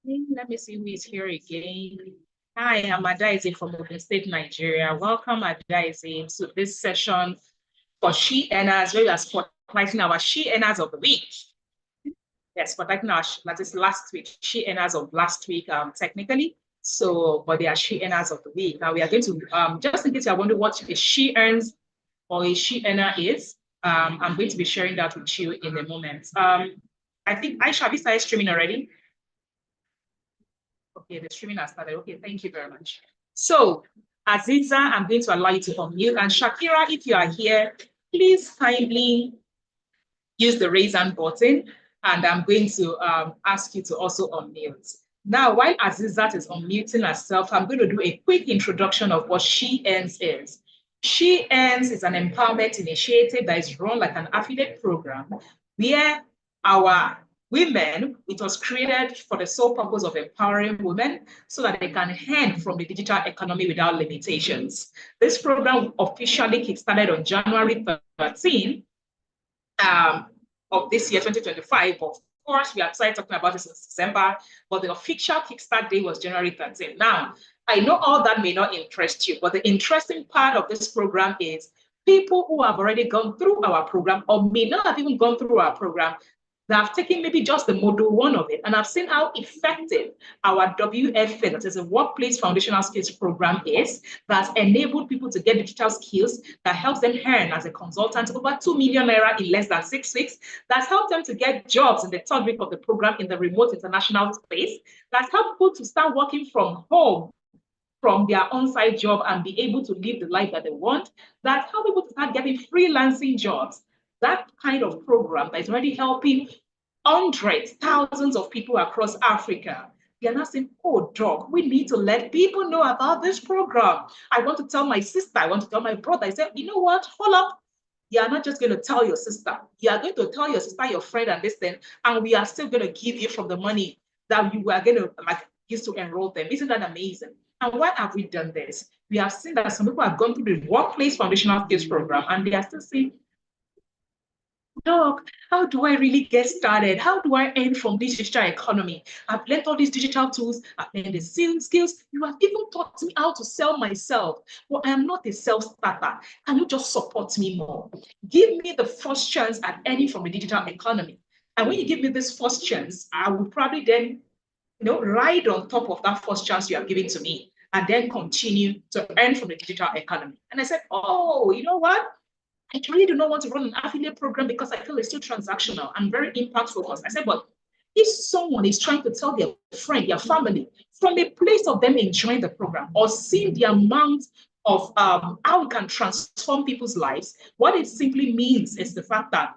Let me see who is here again. Hi, I'm Adaise from Ogun State, Nigeria. Welcome, Adaise, to this session for SheEarners, where we are spotlighting our SheEarners of the week. Yes, spotlighting our, that is last week, SheEarners of last week, technically. So, but they are SheEarners of the week. Now we are going to, just in case you're wondering what a SheEarns or a SheEarner is, I'm going to be sharing that with you in a moment. I think Aisha, have you started streaming already? Okay, the streaming has started. Okay, thank you very much. So, Aziza, I'm going to allow you to unmute. And Shakira, if you are here, please kindly use the raise hand button. And I'm going to ask you to also unmute. Now, while Azizat is unmuting herself, I'm going to do a quick introduction of what SheEarns is. SheEarns is an empowerment initiative that is run like an affiliate program where our women, it was created for the sole purpose of empowering women so that they can earn from the digital economy without limitations. This program officially kickstarted on January 13 of this year, 2025. Of course, we have started talking about this in December, but the official kickstart day was January 13. Now, I know all that may not interest you, but the interesting part of this program is people who have already gone through our program or may not have even gone through our program that have taken maybe just the module one of it and I've seen how effective our WFA, that is a Workplace Foundational Skills Program, is, that's enabled people to get digital skills, that helps them earn as a consultant over 2 million naira in less than 6 weeks, that's helped them to get jobs in the third week of the program in the remote international space, that's helped people to start working from home from their on-site job and be able to live the life that they want, that help people to start getting freelancing jobs. That kind of program that is already helping hundreds, thousands of people across Africa. They are not saying, oh, doc, we need to let people know about this program. I want to tell my sister, I want to tell my brother. I said, you know what, hold up. You are not just going to tell your sister. You are going to tell your sister, your friend, and this thing, and we are still going to give you from the money that you are going to like use to enroll them. Isn't that amazing? And why have we done this? We have seen that some people have gone through the Workplace Foundational Skills Program, and they are still saying, Doc, how do I really get started? How do I earn from this digital economy? I've learned all these digital tools, I've learned the sales skills. You have even taught me how to sell myself. Well, I am not a self-starter. Can you just support me more? Give me the first chance at earning from the digital economy. And when you give me this first chance, I will probably then, ride on top of that first chance you have given to me and then continue to earn from the digital economy. And I said, oh, you know what? I really do not want to run an affiliate program because I feel it's too transactional and very impact focused. I said, but if someone is trying to tell their friend, their family, from a place of them enjoying the program or seeing the amount of how it can transform people's lives, what it simply means is the fact that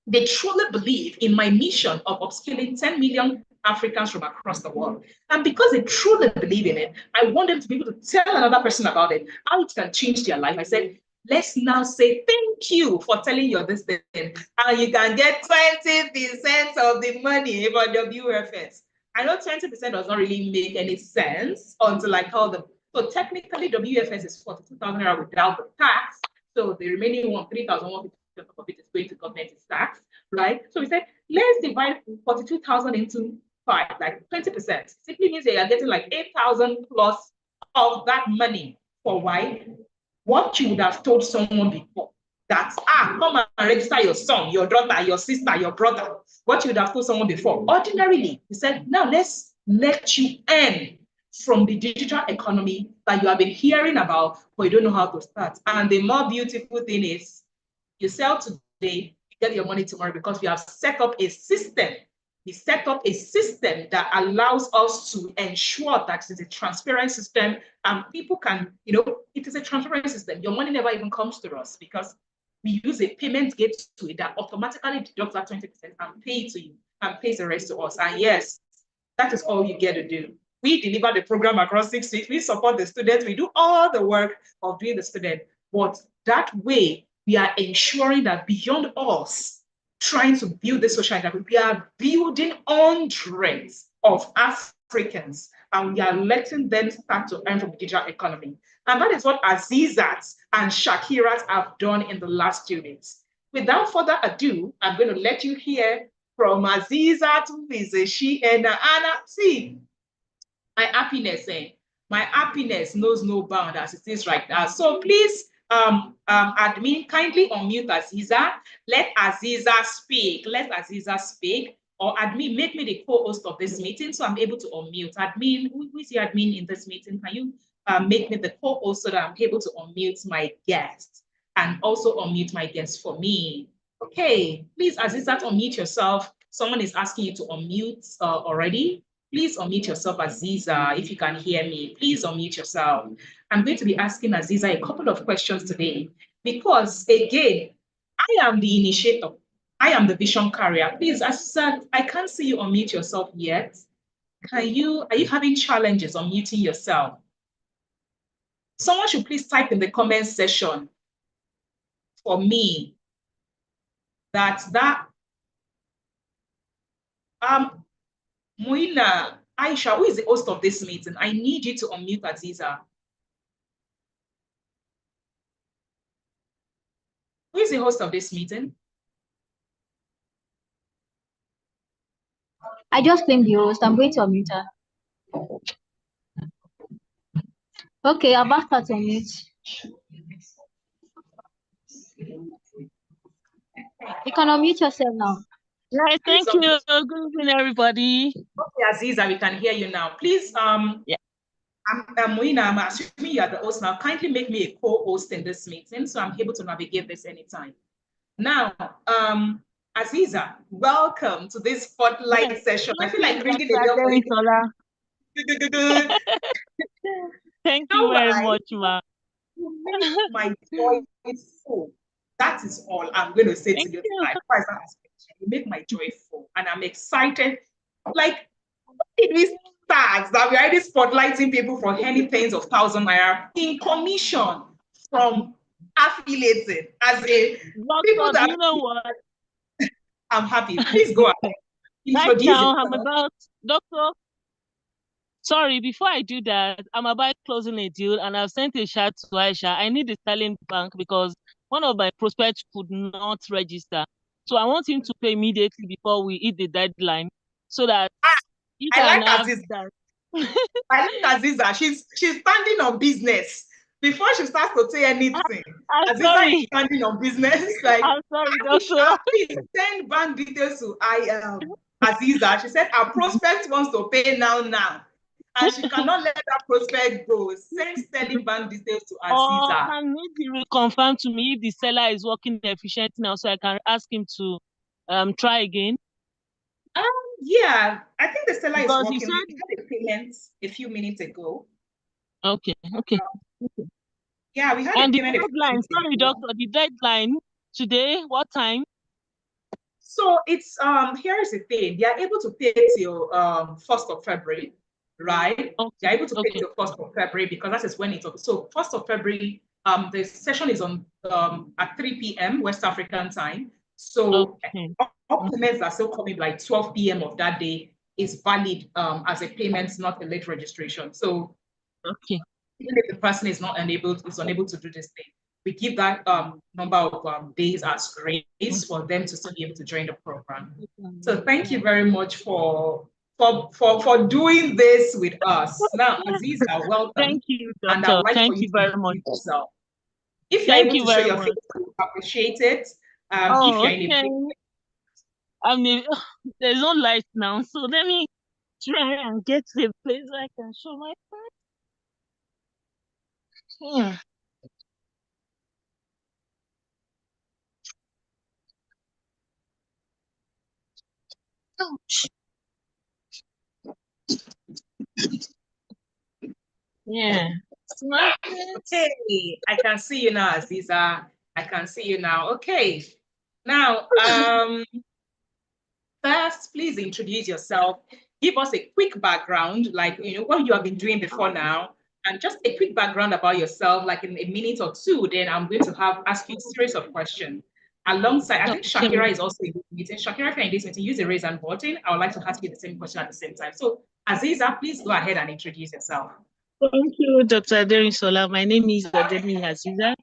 they truly believe in my mission of upskilling 10 million Africans from across the world. And because they truly believe in it, I want them to be able to tell another person about it, how it can change their life. I said, let's now say thank you for telling you this thing. And you can get 20% of the money for WFS. I know 20% does not really make any sense until I call them. So technically, WFS is 42,000 naira without the tax. So the remaining one, 3,150 of it is going to government tax, right? So we said, let's divide 42,000 into 5, like 20%. Simply means that you're getting like 8,000 plus of that money. For why? What you would have told someone before, that, come and register your son, your daughter, your sister, your brother. What you would have told someone before. Ordinarily, he said, now let's let you earn from the digital economy that you have been hearing about, but you don't know how to start. And the more beautiful thing is, you sell today, you get your money tomorrow because we have set up a system. We set up a system that allows us to ensure that it's a transparent system and people can, it is a transparent system. Your money never even comes to us because we use a payment gateway that automatically deducts that 20% and pay it to you and pays the rest to us. And yes, that is all you get to do. We deliver the program across 6 weeks. We support the students. We do all the work of doing the student. But that way, we are ensuring that beyond us trying to build the social network, we are building hundreds of Africans and we are letting them start to earn from the digital economy. And that is what Azizat and Shakirat have done in the last 2 weeks. Without further ado, I'm going to let you hear From Aziza to is she and Anna. See, my happiness, my happiness knows no bound as it is right now. So please, admin, kindly unmute Aziza. Let Aziza speak. Let Aziza speak. Or admin, make me the co-host of this meeting so I'm able to unmute. Admin, who is the admin in this meeting? Can you make me the co-host so that I'm able to unmute my guest and also unmute my guest for me? Okay, please, Aziza, unmute yourself. Someone is asking you to unmute already. Please unmute yourself, Aziza, if you can hear me. Please unmute yourself. I'm going to be asking Aziza a couple of questions today because, again, I am the initiator. I am the vision carrier. Please, Aziza, I can't see you unmute yourself yet. Are you having challenges unmuting yourself? Someone should please type in the comment section for me that Moina, Aisha, who is the host of this meeting? I need you to unmute Aziza. Who is the host of this meeting? I just claimed the host. I'm going to unmute her. Okay, I'll back her to unmute. You can unmute yourself now. Right, thank you. Good evening, everybody. Okay, Aziza, we can hear you now. Please, yeah. I'm Moina. I'm assuming you are the host now. Kindly make me a co-host in this meeting so I'm able to navigate this anytime. Now, Aziza, welcome to this spotlight session. I feel like ringing a bell for you. Thank you very much, ma. You make my joy full. That is all I'm going to say to you tonight. You make my joy full, and I'm excited. Like, it is start that we're already spotlighting people for any tens of thousand naira in commission from affiliated as a people that you know what? I'm happy. Please go ahead. Right now, I'm about Doctor. Sorry, before I do that, I'm about closing a deal and I've sent a chat to Aisha. I need a Sterling Bank because one of my prospects could not register. So I want him to pay immediately before we hit the deadline so that you can have that. I like Aziza. She's standing on business. Before she starts to say anything, Aziza is standing on business. Like, I'm sorry, Doctor. Please send bank details to Aziza. She said our prospect wants to pay now. And she cannot let that prospect go. Send Sterling bank details to Aziza. Or can maybe reconfirm to me if the seller is working efficiently now so I can ask him to try again? Yeah, I think the seller is working. We had a payment a few minutes ago. Okay. Yeah, we had and a payment. And the deadline, sorry, Doctor, the deadline today, what time? So it's here is the thing. They are able to pay till 1st of February, right? Okay. They're able to pay till 1st of February because that is when it's up. So 1st of February, the session is on at 3 p.m. West African time. So all payments are still coming like 12 p.m. of that day is valid as a payment, not a late registration. So even if the person is unable to do this thing, we give that number of days as grace for them to still be able to join the program. So thank you very much for doing this with us. Now, Aziza, welcome. Thank you, Doctor. And I'd like thank you very much. Yourself. If you're able to show your face, we appreciate it. If you're in a there's no light now, so let me try and get to a place where I can show my face. Yeah. Okay, I can see you now, Aziza. I can see you now. Okay. Now, first, please introduce yourself. Give us a quick background, like what you have been doing before now, and just a quick background about yourself, like in a minute or two. Then I'm going to ask you a series of questions. Alongside, I think Shakira is also in this meeting. Shakira, if you're in this meeting, use the raise hand button. I would like to ask you the same question at the same time. So, Aziza, please go ahead and introduce yourself. Thank you, Dr. Aderinsola. My name is Ademi Aziza.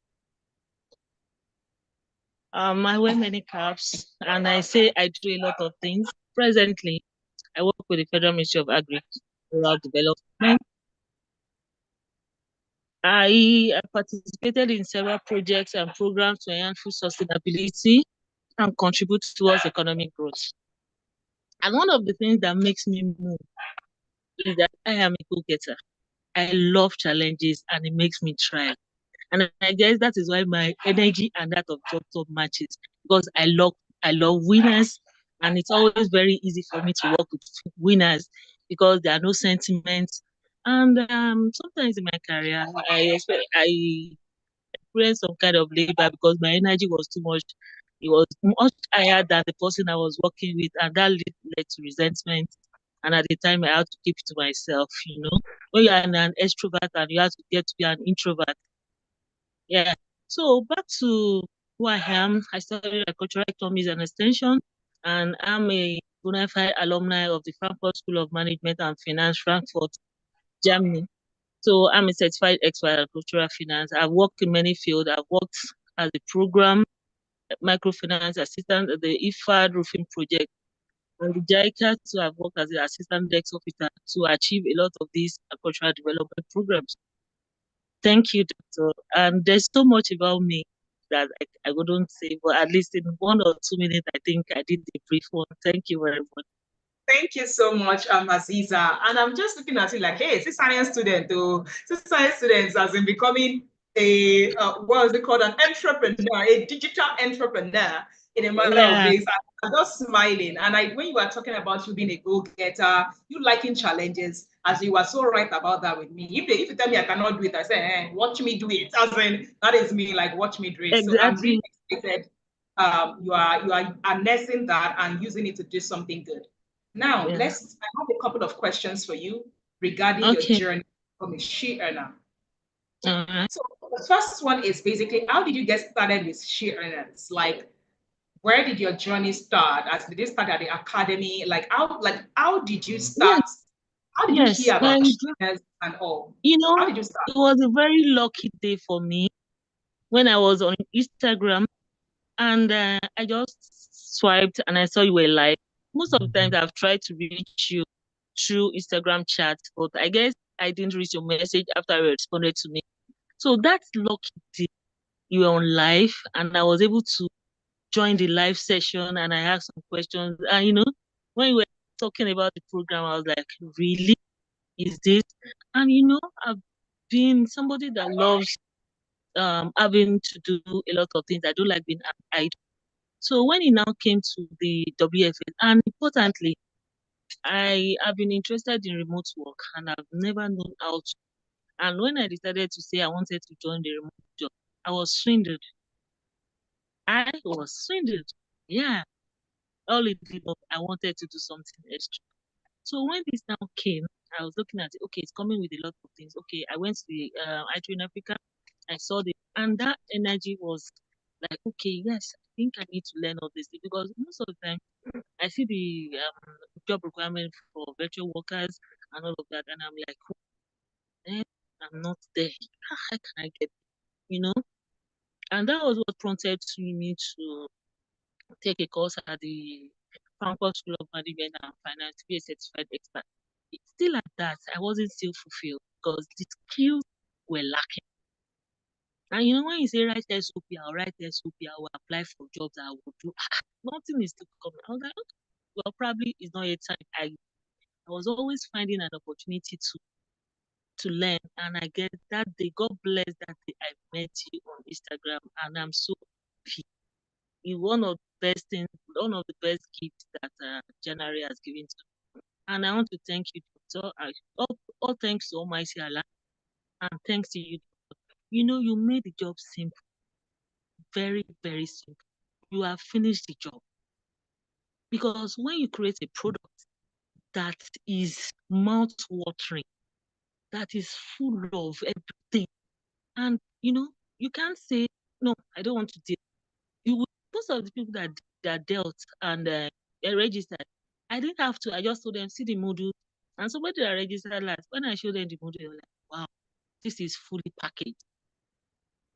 I wear many caps, and I say I do a lot of things. Presently, I work with the Federal Ministry of Agri Rural Development. I participated in several projects and programs to enhance food sustainability and contribute towards economic growth. And one of the things that makes me move is that I am a go-getter. I love challenges and it makes me try. And I guess that is why my energy and that of Doctor matches because I love winners, and it's always very easy for me to work with winners because there are no sentiments. And sometimes in my career, I experienced some kind of labor because my energy was too much. It was much higher than the person I was working with, and that led to resentment. And at the time, I had to keep it to myself. When you're an extrovert and you have to get to be an introvert, yeah. So back to who I am. I studied agricultural economics and extension, and I'm a bona fide alumni of the Frankfurt School of Management and Finance, Frankfurt, Germany. So I'm a certified expert in agricultural finance. I've worked in many fields. I've worked as a program microfinance assistant at the IFAD roofing project and the JICA. So I've worked as an assistant desk officer to achieve a lot of these agricultural development programs. Thank you, Doctor. And there's so much about me that I wouldn't say, but at least in 1 or 2 minutes, I think I did the brief one. Thank you very much. Thank you so much, Aziza. And I'm just looking at it like, hey, it's a science student, though. So science students as in becoming what is it called, an entrepreneur, a digital entrepreneur in a matter of Yeah, days. I'm just smiling. And when you were talking about you being a go-getter, you liking challenges, as you were so right about that with me. If you tell me I cannot do it, I say, watch me do it. As in, that is me, like, watch me do it. So I'm really exactly. excited. You are harnessing that and using it to do something good. Now, I Yeah. have a couple of questions for you regarding your Okay. journey from a she earner. All right. So the first one is basically, how did you get started with she earners? Like, where did your journey start? As did you start at the academy? Like how did you Yes, start? How did you yes. hear about she earners and all? How did you start? It was a very lucky day for me when I was on Instagram and I just swiped and I saw you were live. Most of the times I've tried to reach you through Instagram chat, but I guess I didn't reach your message after you responded to me. So that's lucky day. You were on live and I was able to join the live session and I asked some questions. And when you were talking about the program, I was like, really? Is this? And I've been somebody that loves having to do a lot of things. I don't like being idle. So when it now came to the WFS, and importantly, I have been interested in remote work and I've never known how to. And when I decided to say I wanted to join the remote job, I was swindled. I was swindled. Yeah. All it did was I wanted to do something extra. So when this now came, I was looking at it, okay, it's coming with a lot of things. Okay, I went to the IT in Africa, I saw the, and that energy was like, okay, yes, I think I need to learn all this because most of the time I see the job requirement for virtual workers and all of that, and I'm like, eh, I'm not there. How can I get, you know? And that was what prompted me to take a course at the Frankfurt School of Management and Finance to be a certified expert. It's still at that, I wasn't still fulfilled because the skills were lacking. And when you say write SOP, I'll write SOP, I will apply for jobs, I will do. Nothing is still coming. I was like, okay, well, probably it's not yet time. I was always finding an opportunity to learn, and I get that day. God bless that day I met you on Instagram, and I'm so happy. It's one of the best gifts that January has given to me. And I want to thank you, Doctor. All thanks to Almighty Allah, and thanks to you. You made the job simple, very, very simple. You have finished the job because when you create a product that is mouth-watering, that is full of everything. And you can't say, no, I don't want to deal. Most of the people that dealt and registered, I didn't have to. I just told them, see the module. And somebody that registered last, when I showed them the module, they were like, wow, this is fully packaged.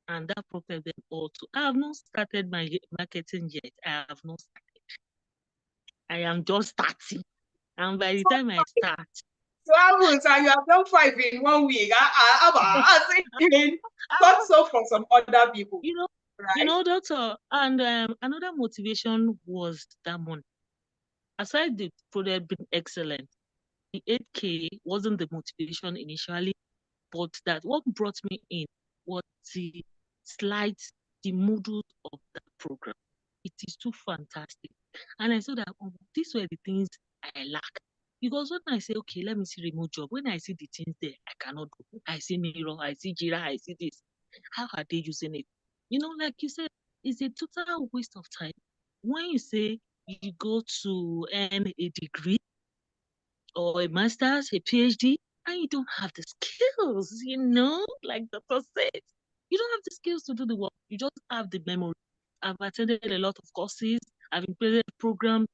and that propelled them all to. I have not started my marketing yet. I have not started. I am just starting. And by the time I start, So you have done 5 in 1 week. I think thought so for some other people, right? doctor, and another motivation was that money. Aside the product being excellent, the 8K wasn't the motivation initially, but that what brought me in was the slides, the modules of that program. It is too fantastic. And I saw that these were the things I lack. Because when I say, okay, let me see remote job, when I see the things there, I cannot do. I see Miro, I see Jira, I see this. How are they using it? Like you said, it's a total waste of time. When you say you go to earn a degree or a master's, a PhD, and you don't have the skills, like Dr. said. You don't have the skills to do the work. You just have the memory. I've attended a lot of courses, I've implemented programs,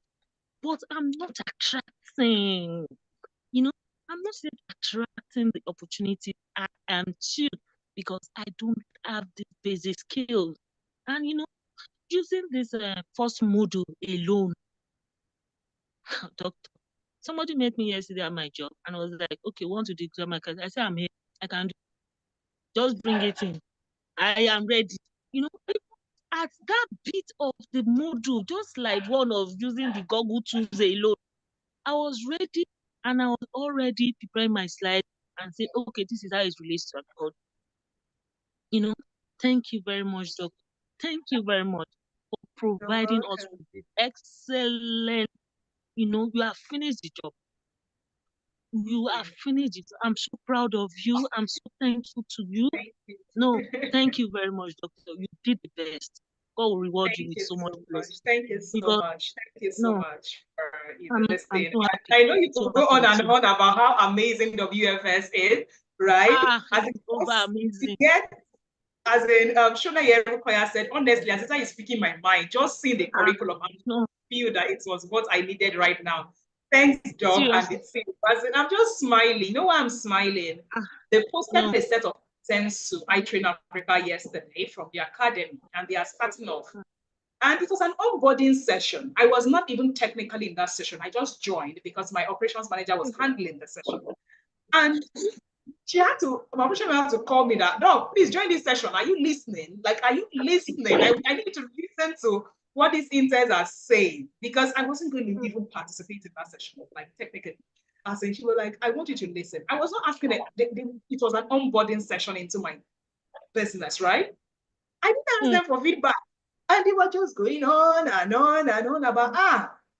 but I'm not attracting, I'm not yet attracting the opportunity I am to because I don't have the basic skills. And, using this first module alone, doctor, somebody met me yesterday at my job and I was like, okay, want to do exam? I said, I'm here. I can do it. Just bring it in. I am ready. At that bit of the module, just like one of using the Google tools alone, I was ready and I was already preparing my slides and say, okay, this is how it relates to God. Thank you very much, doctor. Thank you very much for providing us with excellent, you have finished the job. You have finished it. I'm so proud of you. I'm so thankful to you. Thank you. No, thank you very much, doctor. You did the best. God will reward you with so much blessing. Thank you so much. Thank you so much for I'm listening. so happy. I know you So could go on and happy. on about how amazing WFS is, right? As it's over amazing. As in Shona Yerukoya said, honestly, as I is speaking my mind, just seeing the curriculum, I feel that it was what I needed right now. Thanks, Doc. And it's I'm just smiling. You know why I'm smiling? They posted a set of things to iTrain Africa yesterday from the academy, and they are starting off. And it was an onboarding session. I was not even technically in that session. I just joined because my operations manager was handling the session. And my operations manager had to call me that, no, please join this session. Are you listening? Like, are you listening? I need to listen to what these interns are saying because I wasn't going to even participate in that session, like technically. And she was like, I want you to listen. I was not asking it. It was an onboarding session into my business, right? I didn't ask them for feedback. And they were just going on and on and on about,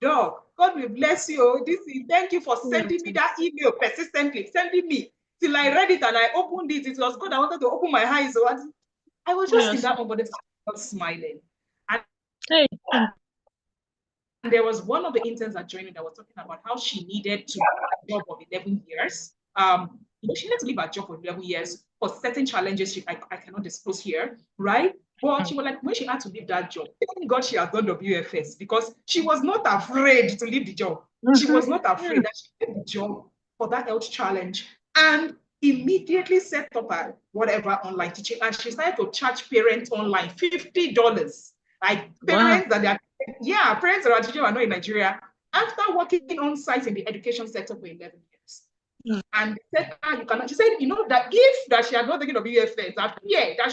Doc, God will bless you. Thank you for sending me that email persistently, sending me till I read it and I opened it. It was good. I wanted to open my eyes. So I was just in that onboarding smiling. And there was one of the interns that joined me that was talking about how she needed to leave a job of 11 years. She needed to leave her job for 11 years for certain challenges I cannot disclose here, right? But she was like, when she had to leave that job, thank God she has done WFS because she was not afraid to leave the job. She was not afraid that she left the job for that health challenge and immediately set up a whatever online teaching. And she started to charge parents online $50. Like parents that are parents that are teaching are not in Nigeria after working on site in the education sector for 11 years. And they said, you cannot. She said, that if that she had not taken WFS, that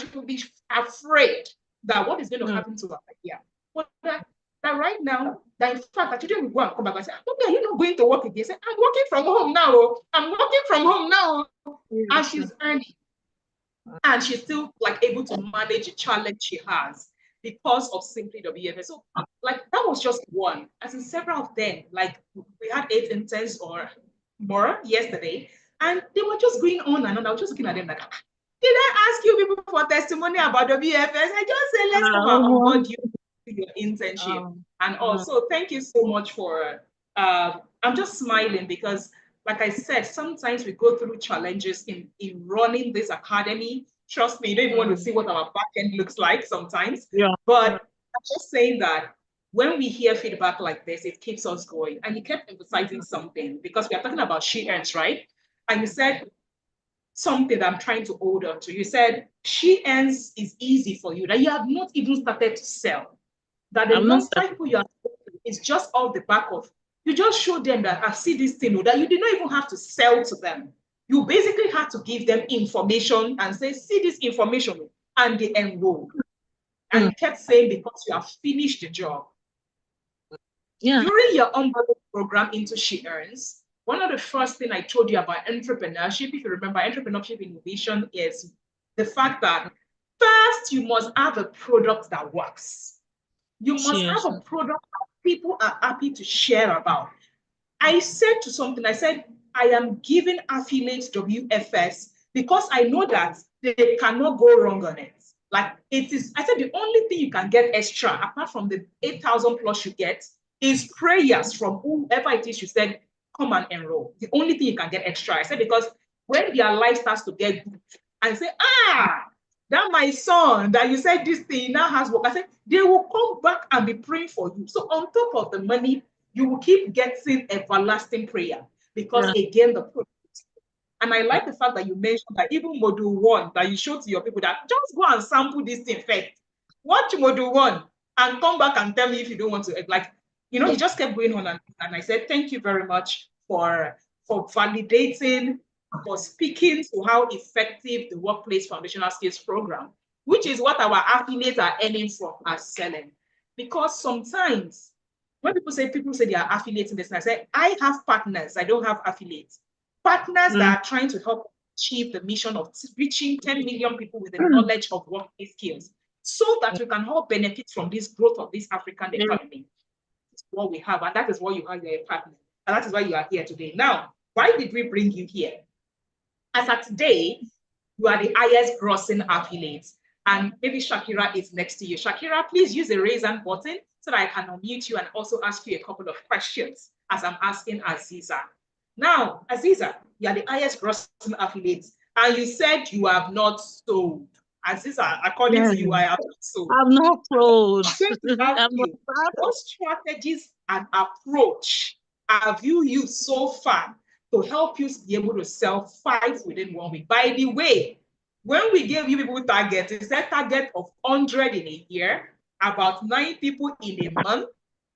she would be afraid that what is going to happen to her. Yeah. But that right now, that in fact, that children will go and come back and say, okay, are you not going to work again? Say, I'm working from home now. I'm working from home now. And she's earning. And she's still able to manage the challenge she has because of simply WFS. So that was just one. As in several of them, we had 8 interns or more yesterday, and they were just going on and on. I was just looking at them like, did I ask you people for testimony about WFS? I just said, let's come and onboard you to your internship. And also, thank you so much for, I'm just smiling because like I said, sometimes we go through challenges in running this academy. Trust me, you don't even want to see what our back end looks like sometimes. But I'm just saying that when we hear feedback like this, it keeps us going. And you kept emphasizing something because we are talking about SheEarns, right? And you said something that I'm trying to hold on to. You said SheEarns is easy for you, that you have not even started to sell. That the I'm not last five people you are is just off the back of, you just show them that I see this thing, that you did not even have to sell to them. You basically had to give them information and say, see this information, and they enroll. And you kept saying because you have finished the job. Yeah. During your onboarding program into SheEarns, one of the first things I told you about entrepreneurship, if you remember, entrepreneurship innovation is the fact that first you must have a product that works. You must have a Seriously. product that people are happy to share about. I said to something, I said, I am giving affiliates WFS because I know that they cannot go wrong on it. Like it is, I said, the only thing you can get extra, apart from the 8,000 plus you get, is prayers from whoever it is you said, come and enroll. The only thing you can get extra. I said, because when their life starts to get good, and say, that my son that you said this thing now has work. I said, they will come back and be praying for you. So on top of the money, you will keep getting everlasting prayer because again, the product. And I like the fact that you mentioned that even module one, that you showed to your people that just go and sample this thing first. Watch module one and come back and tell me if you don't want to. Like, you just kept going on. And I said, thank you very much for validating, for speaking to how effective the Workplace Foundational Skills Program, which is what our affiliates are earning from, as selling. Because sometimes when people say they are affiliates in this, and I say, I have partners, I don't have affiliates. Partners that are trying to help achieve the mission of reaching 10 million people with the knowledge of workplace skills so that we can all benefit from this growth of this African economy. That's what we have, and that is what you are, your partner. And that is why you are here today. Now, why did we bring you here? As of today, you are the highest grossing affiliate. And maybe Shakira is next to you. Shakira, please use the raise hand button so that I can unmute you and also ask you a couple of questions as I'm asking Aziza. Now, Aziza, you are the highest grossing affiliate, and you said you have not sold. Aziza, according to you, I have not sold. I'm not sold. What strategies and approach have you used so far to help you be able to sell 5 within 1 week? By the way, when we gave you people target, it's a target of 100 in a year, about 9 people in a month.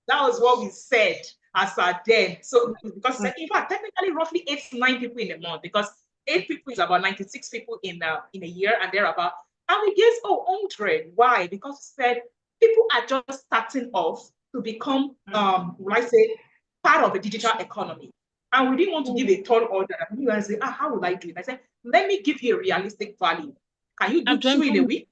That was what we said as our then. So because in fact, technically roughly 8 to 9 people in a month, because 8 people is about 96 people in a year and thereabout. And we guess, 100. Why? Because we said people are just starting off to become, part of the digital economy. And we didn't want to give a tall order. And you guys say, how will I do it? I said, let me give you a realistic value. Can you do 2 in a week?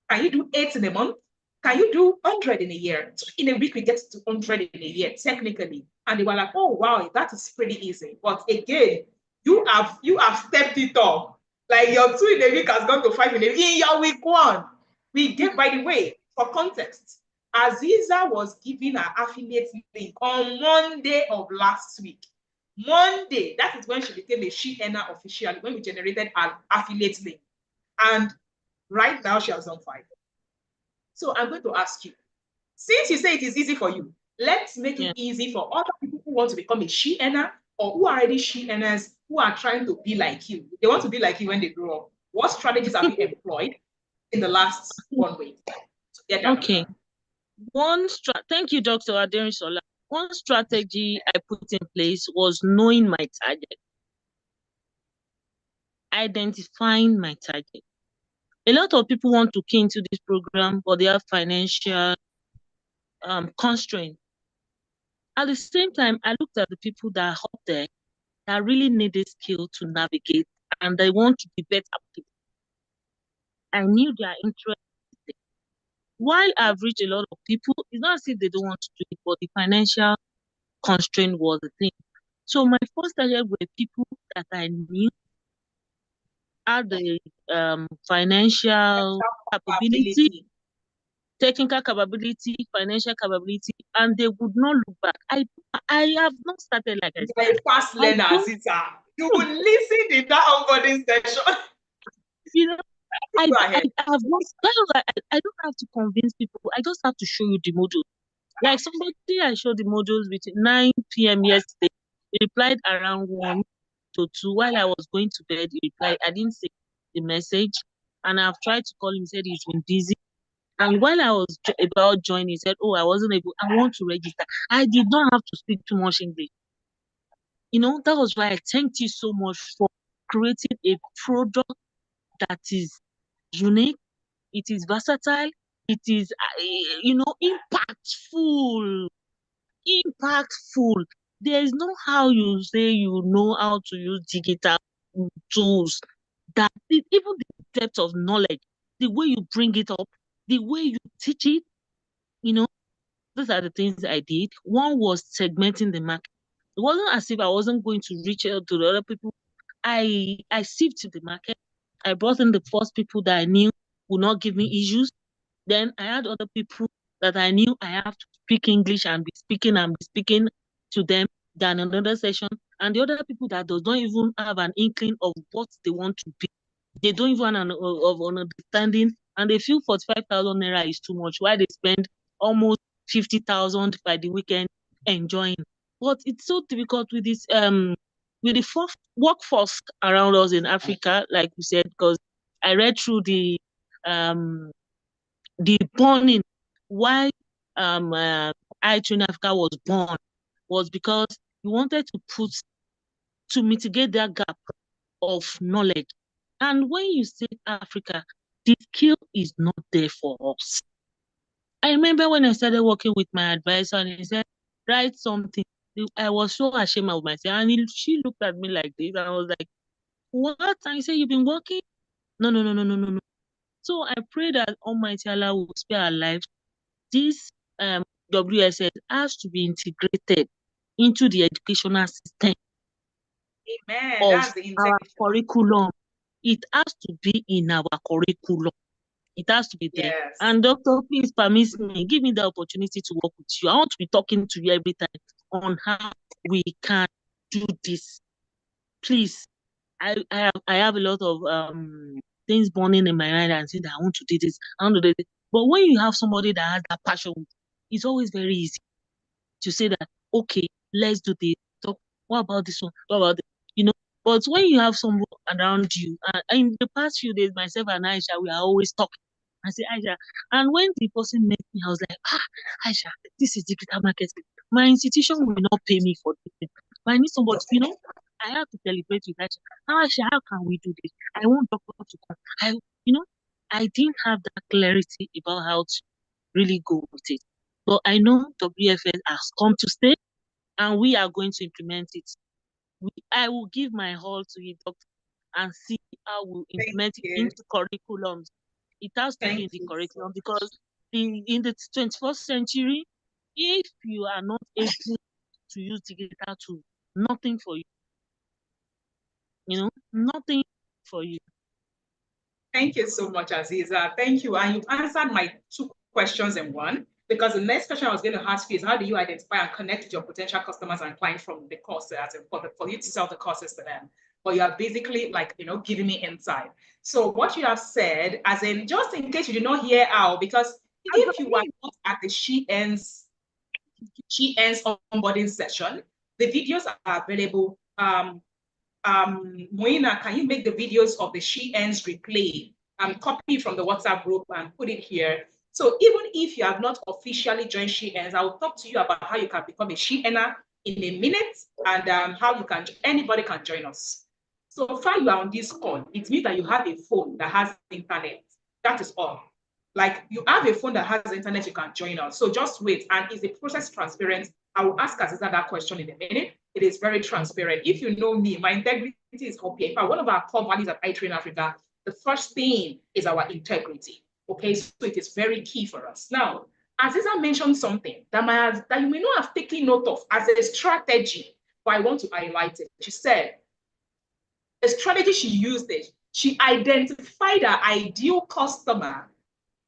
Can you do 8 in a month? Can you do 100 in a year? So in a week, we get to 100 in a year, technically. And they were like, oh, wow, that is pretty easy. But again, you have stepped it up. Like your 2 in a week has gone to 5 in a week. In your week 1, we gave, by the way, for context, Aziza was giving her affiliate link on Monday of last week. Monday, that is when she became a SheEarner officially, when we generated an affiliate link. And right now, she has done 5. So I'm going to ask you, since you say it is easy for you, let's make it easy for other people who want to become a SheEarner or who are already SheEarners who are trying to be like you. They want to be like you when they grow up. What strategies have you employed in the last 1 week? Okay. Thank you, Dr. Aderinsola. One strategy I put in place was knowing my target, identifying my target. A lot of people want to key into this program, but they have financial constraints. At the same time, I looked at the people that are up there that really need this skill to navigate and they want to be better people. I knew their interest. While I've reached a lot of people, it's not as if they don't want to do it, but the financial constraint was the thing. So my first target were people that I knew had the financial capability, technical capability, financial capability, and they would not look back. I have not started like I said. You're a fast learner, Zita. You will listen in that onboarding session. You know, I have not. I don't have to convince people. I just have to show you the module. Like somebody I showed the modules between 9 p.m. yesterday. They replied around 1. to 2. While I was going to bed, he replied. I didn't see the message, and I've tried to call him. He said he's been busy. And while I was about joining, he said, "Oh, I wasn't able. I want to register." I did not have to speak too much English. That was why I thanked you so much for creating a product that is unique. It is versatile. It is, impactful. Impactful. There is no how you say you know how to use digital tools even the depth of knowledge, the way you bring it up, the way you teach it, those are the things I did. One was segmenting the market. It wasn't as if I wasn't going to reach out to the other people. I sifted the market. I brought in the first people that I knew would not give me issues. Then I had other people that I knew I have to speak English and be speaking to them. Then another session. And the other people that does not even have an inkling of what they want to be. They don't even have of understanding, and they feel 45,000 naira is too much. Why they spend almost 50,000 by the weekend enjoying? But it's so difficult with this with the workforce around us in Africa, like we said, because I read through the burning why iTunes Africa was born was because we wanted to mitigate that gap of knowledge. And when you say Africa, the skill is not there for us. I remember when I started working with my advisor and he said, write something. I was so ashamed of myself. And she looked at me like this and I was like, what? And he said, you've been working? No, no, no, no, no, no, no. So I pray that Almighty Allah will spare our lives. This WSS has to be integrated into the educational system. Amen. Of That's the our integration. curriculum. It has to be in our curriculum. It has to be there. Yes. And doctor, please permit me, give me the opportunity to work with you. I want to be talking to you every time on how we can do this. Please, I have a lot of things burning in my mind and saying that I want to do this, I want to do this. But when you have somebody that has that passion, it's always very easy to say that, okay, let's do this. Talk, what about this one? What about this? But when you have someone around you, in the past few days, myself and Aisha, we are always talking. I say, Aisha, and when the person met me, I was like, Aisha, this is digital marketing. My institution will not pay me for this. But I need somebody, I have to celebrate with Aisha. Aisha, how can we do this? I want doctor to come. I didn't have that clarity about how to really go with it. But I know WFS has come to stay, and we are going to implement it. I will give my all to it, doctor, and see how we'll implement it into curriculums. It has to be in the curriculum because in the 21st century, if you are not able to use digital tools, nothing for you. Nothing for you. Thank you so much, Aziza. Thank you. And you've answered my 2 questions in one, because the next question I was going to ask you is, how do you identify and connect with your potential customers and clients from the course, for you to sell the courses to them? But you are basically giving me insight. So what you have said, as in, just in case you did not hear out, because if you were not at the SheEarns onboarding session, the videos are available. Moina, can you make the videos of the SheEarns replay and copy from the WhatsApp group and put it here? So even if you have not officially joined SheEarns, I will talk to you about how you can become a SheEarner in a minute, and how anybody can join us. So far you are on this call, it means that you have a phone that has internet. That is all. Like, you have a phone that has internet, you can join us. So just wait. And is the process transparent? I will ask Aziza that question in a minute. It is very transparent. If you know me, my integrity is up here. In fact, one of our core values at iTrain Africa, the first thing is our integrity. Okay, so it is very key for us. Now, Aziza mentioned something that you may not have taken note of as a strategy, but I want to highlight it. She said, the strategy she used is, she identified her ideal customer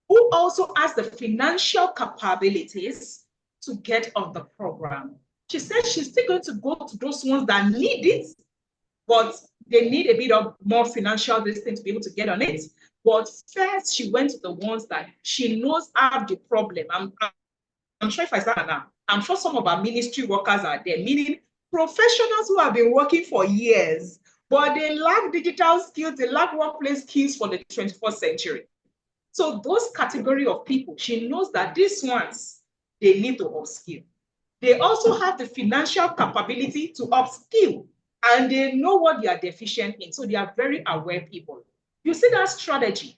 who also has the financial capabilities to get on the program. She said she's still going to go to those ones that need it, but they need a bit of more financial distance to be able to get on it. But first, she went to the ones that she knows have the problem. I'm sure if I start now, I'm sure some of our ministry workers are there, meaning professionals who have been working for years, but they lack digital skills, they lack workplace skills for the 21st century. So those category of people, she knows that these ones, they need to upskill. They also have the financial capability to upskill, and they know what they are deficient in. So they are very aware people. You see that strategy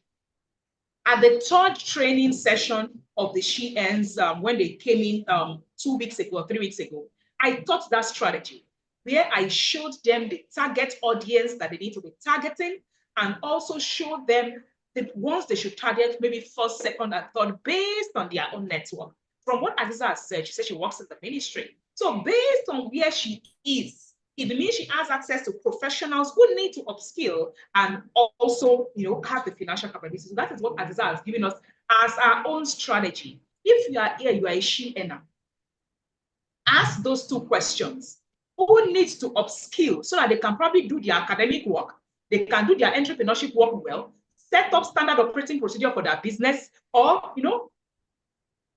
at the third training session of the SheEarns, when they came in 2 weeks ago or 3 weeks ago. I taught that strategy where I showed them the target audience that they need to be targeting, and also showed them the ones they should target, maybe first, second, and third, based on their own network. From what Aziza has said, she said she works in the ministry. So based on where she is, it means she has access to professionals who need to upskill and also, have the financial capability. So that is what Aziza has given us as our own strategy. If you are here, you are a she earner. Ask those two questions. Who needs to upskill so that they can probably do their academic work, they can do their entrepreneurship work well, set up standard operating procedure for their business, or,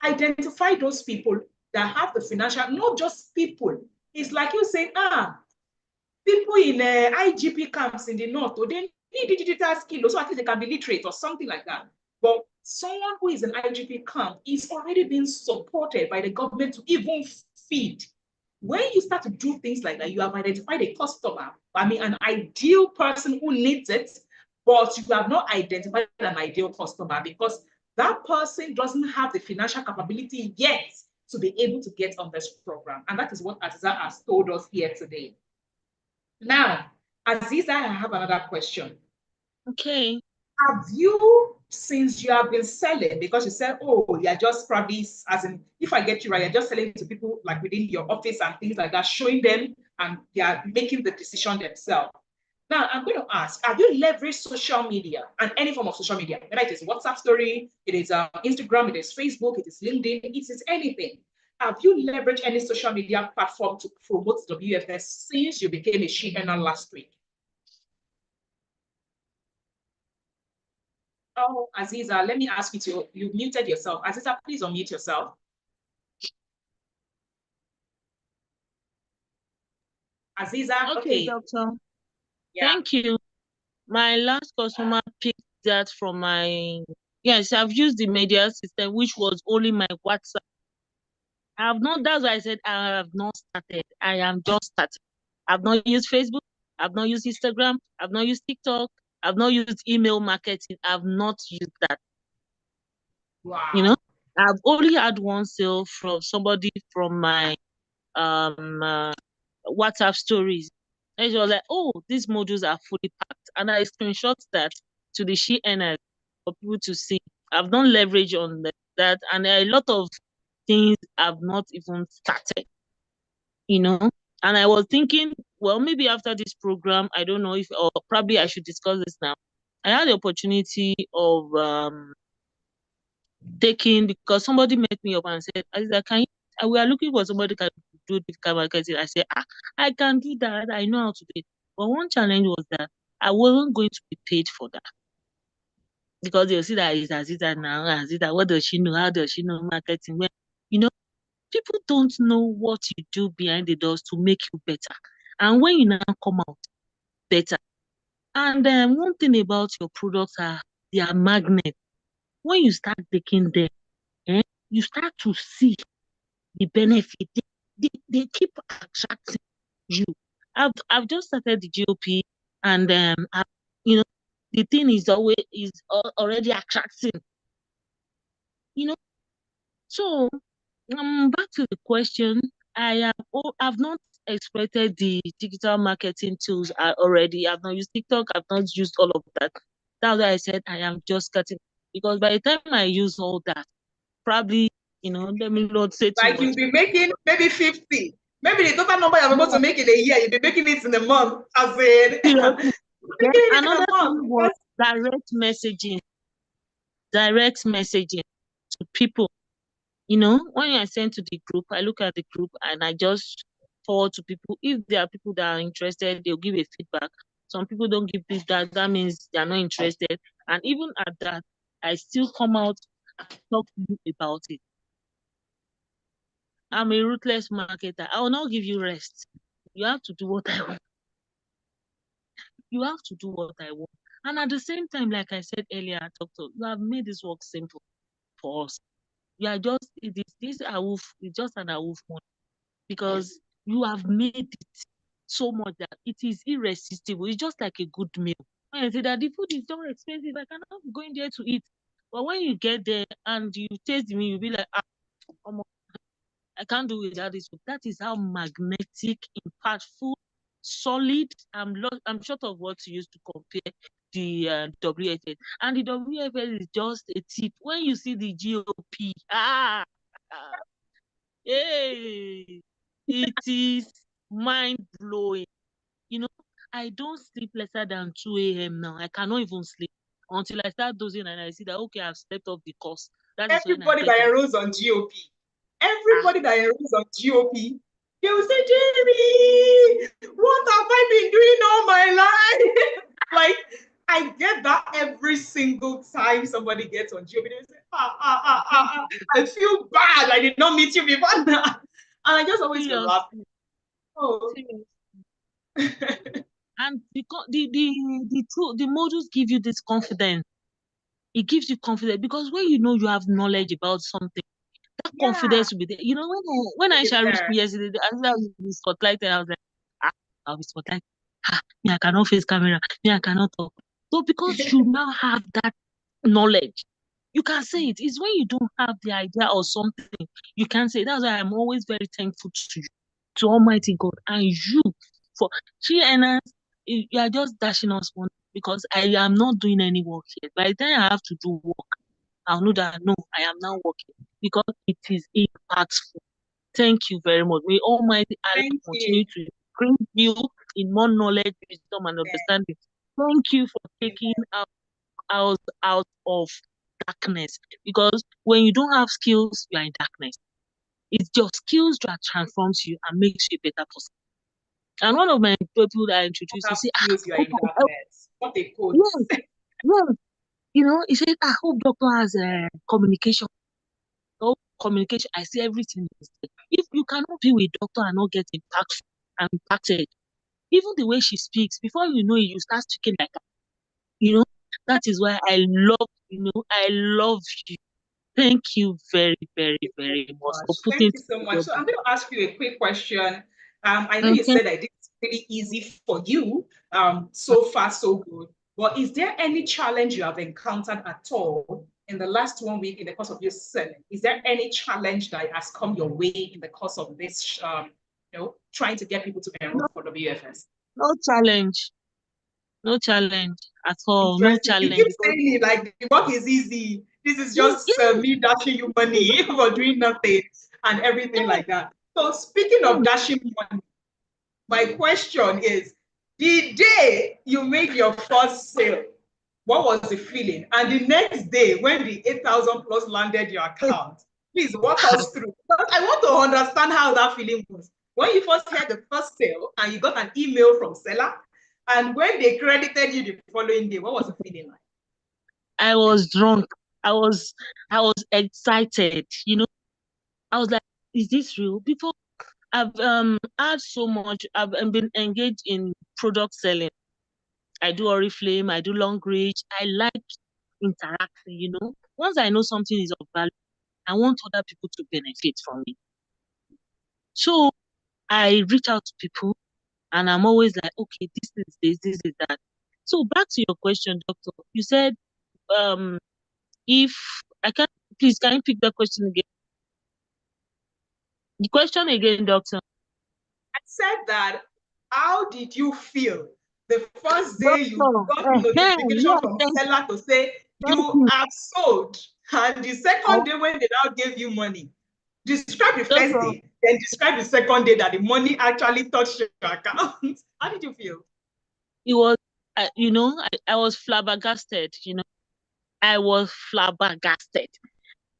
identify those people that have the financial, not just people. It's like you saying, people in IGP camps in the north, they need digital skills, so at least they can be literate or something like that. But someone who is an IGP camp is already being supported by the government to even feed. When you start to do things like that, you have identified a customer, an ideal person who needs it, but you have not identified an ideal customer because that person doesn't have the financial capability yet to be able to get on this program. And that is what Aziza has told us here today. Now, Aziza, I have another question. Okay. Have you, since you have been selling, because you said, oh, you're just probably, as in, if I get you right, you're just selling to people like within your office and things like that, showing them and they are making the decision themselves. Now, I'm going to ask, have you leveraged social media and any form of social media? Whether it is WhatsApp story, it is Instagram, it is Facebook, it is LinkedIn, it is anything. Have you leveraged any social media platform to promote WFS since you became a SheEarner last week? Oh, Aziza, let me ask you to, you muted yourself. Aziza, please unmute yourself. Aziza, Okay, doctor. Yeah. Thank you. My last customer picked that from my, yes, I've used the media system, which was only my WhatsApp. I have not, that's why I said I have not started. I am just starting. I've not used Facebook. I've not used Instagram. I've not used TikTok. I've not used email marketing. I've not used that. Wow. I've only had one sale from somebody from my WhatsApp stories. And she was like, oh, these modules are fully packed. And I screenshot that to the SheEarners for people to see. I've done leverage on that. And a lot of things I've not even started, And I was thinking, well, maybe after this program, I don't know if, or probably I should discuss this now. I had the opportunity of taking, because somebody met me up and said, we are looking for somebody who can do digital marketing. I said, I can do that. I know how to do it. But one challenge was that I wasn't going to be paid for that. Because they'll see that it's Aziza now, Aziza, what does she know? How does she know marketing? Well, people don't know what you do behind the doors to make you better. And when you now come out better. And one thing about your products they are magnets. When you start taking them, you start to see the benefit. They keep attracting you. I've just started the GOP, and the thing is already attracting. So back to the question. I've not exploited the digital marketing tools already. I've not used TikTok. I've not used all of that. That's why I said I am just cutting, because by the time I use all that, probably, let me not say too much. You'll be making maybe 50. Maybe the total number you're able to make in a year, you'll be making it in a month. As in, Then another thing was direct messaging to people. When I send to the group, I look at the group and I just forward to people. If there are people that are interested, they'll give a feedback. Some people don't give feedback. That means they're not interested. And even at that, I still come out and talk to you about it. I'm a ruthless marketer. I will not give you rest. You have to do what I want. You have to do what I want. And at the same time, like I said earlier, doctor, you have made this work simple for us. You are just this awoof is just an awoof money because you have made it so much that it is irresistible. It's just like a good meal. When I say that the food is so expensive, I cannot go in there to eat. But when you get there and you taste the meal, you'll be like, omo, I can't do without this food. That is how magnetic, impactful, solid. I'm short of what to use to compare the WFS. And the WFS is just a tip. When you see the GOP, hey, it is mind blowing. You know, I don't sleep lesser than 2 a.m. now. I cannot even sleep until I start dozing and I see that, okay, I've slept off the course. That is when I Everybody get that up. enrolls on GOP, Ah, everybody that enrolls on GOP, they will say, Jamie, what have I been doing all my life? Like, I get that every single time somebody gets on GOP. They say, I feel bad. I did not meet you before now. And I just always serious, laugh. Oh. serious. And the modules give you this confidence. It gives you confidence because when you know you have knowledge about something, that Yeah. confidence will be there. You know, when Aisha reached me yesterday, I was spotlighted. I was like, I'll be spotlighted. Me, I cannot face camera. Me, I cannot talk. So because you now have that knowledge, you can say it. It's when you don't have the idea or something, you can say it. That's why I'm always very thankful to you, to Almighty God, and you for SheEarns. You are just dashing us money because I am not doing any work yet. By the time I have to do work, I'll know that no, I am now working because it is impactful. Thank you very much. May Almighty Allah Thank you. continue to bring you in more knowledge, wisdom, and understanding. Thank you for taking out of darkness. Because when you don't have skills, you are in darkness. It's your skills that transforms you and makes you a better person. And one of my people that I introduced, he Have said, skills, you are in darkness. What a quote. yes, yes. You know, he said, I hope doctor has communication. Oh, communication. I see everything is there. If you cannot be with doctor and not get impacted, even the way she speaks, before you know it, you start speaking like her. You know, that is why I love you. Thank you very, very, You so very much for much. putting Thank you so much. together. So I'm going to ask you a quick question. I know you Okay. said that it's pretty easy for you. So far, so good. But is there any challenge you have encountered at all in the last 1 week in the course of your selling? Is there any challenge that has come your way in the course of this, trying to get people to enroll No, for WFS? no challenge. No challenge at all. No Interesting. You challenge keep because saying it like the work is easy. This is yes, just me dashing you money for doing nothing and everything yes, like that. So speaking of yes. dashing money, my question is, the day you made your first sale, what was the feeling? And the next day, when the 8,000 plus landed your account, please walk us through. Because I want to understand how that feeling was. When you first had the first sale and you got an email from seller, and when they credited you the following day, what was the feeling like? I was drunk. I was I was excited. You know, I was like, is this real? Before I've had so much. I've been engaged in product selling. I do Oriflame. I do long reach. I like interacting. You know, once I know something is of value, I want other people to benefit from it. So I reach out to people, and I'm always like, okay, this is that. So back to your question, doctor. You said um if I can, please can you pick that question again? The question again, doctor. I said that, how did you feel the first day you Doctor, got notification yes, from seller to say thank you you. have sold? And the I, second day when they now gave you money, describe the first doctor, day, then describe the second day that the money actually touched your account. How did you feel? it was, I was flabbergasted. I was flabbergasted.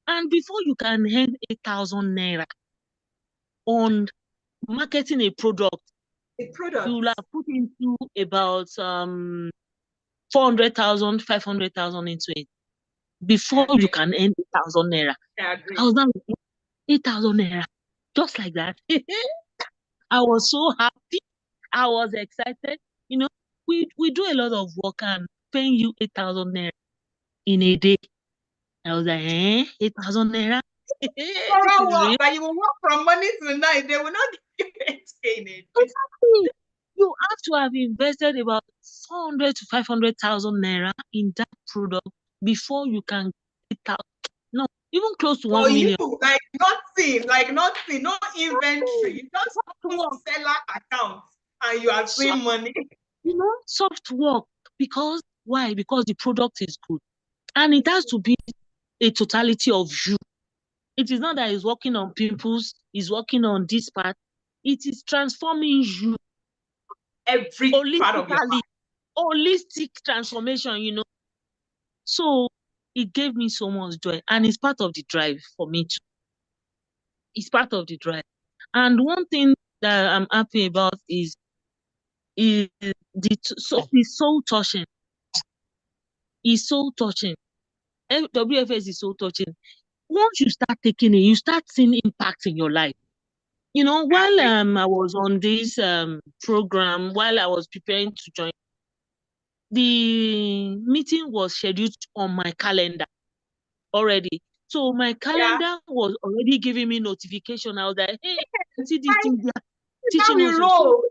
And before you can earn 8,000 naira on marketing a product, The you will products. have put into about 400,000, 500,000 into it I before you agree. can earn 8,000 naira. I I agree. was now 8,000 naira, just like that. I was so happy. I was excited. You know, we do a lot of work and paying you 8,000 naira in a day. I was like, 8,000 naira? This is real. That you will work from morning to night. They will not give you 8K in it. Exactly. You have to have invested about 400 to 500,000 naira in that product before you can get out. No, even close to 1 million. You, like nothing, no inventory. You just open seller account and you are seeing money. You know, soft work. Because why? Because the product is good. And it has to be a totality of you. It is not that he's working on pimples, he's working on this part. It is transforming you. Every part of your life. Holistic transformation, you know. So it gave me so much joy. And it's part of the drive for me too. It's part of the drive. And one thing that I'm happy about is it's soul touching. It's soul touching. WFS is soul touching. Once you start taking it, you start seeing impact in your life. You know, while I was on this program, while I was preparing to join, the meeting was scheduled on my calendar already. So my calendar was already giving me notification. I was like, hey, see this thing they are teaching us. So,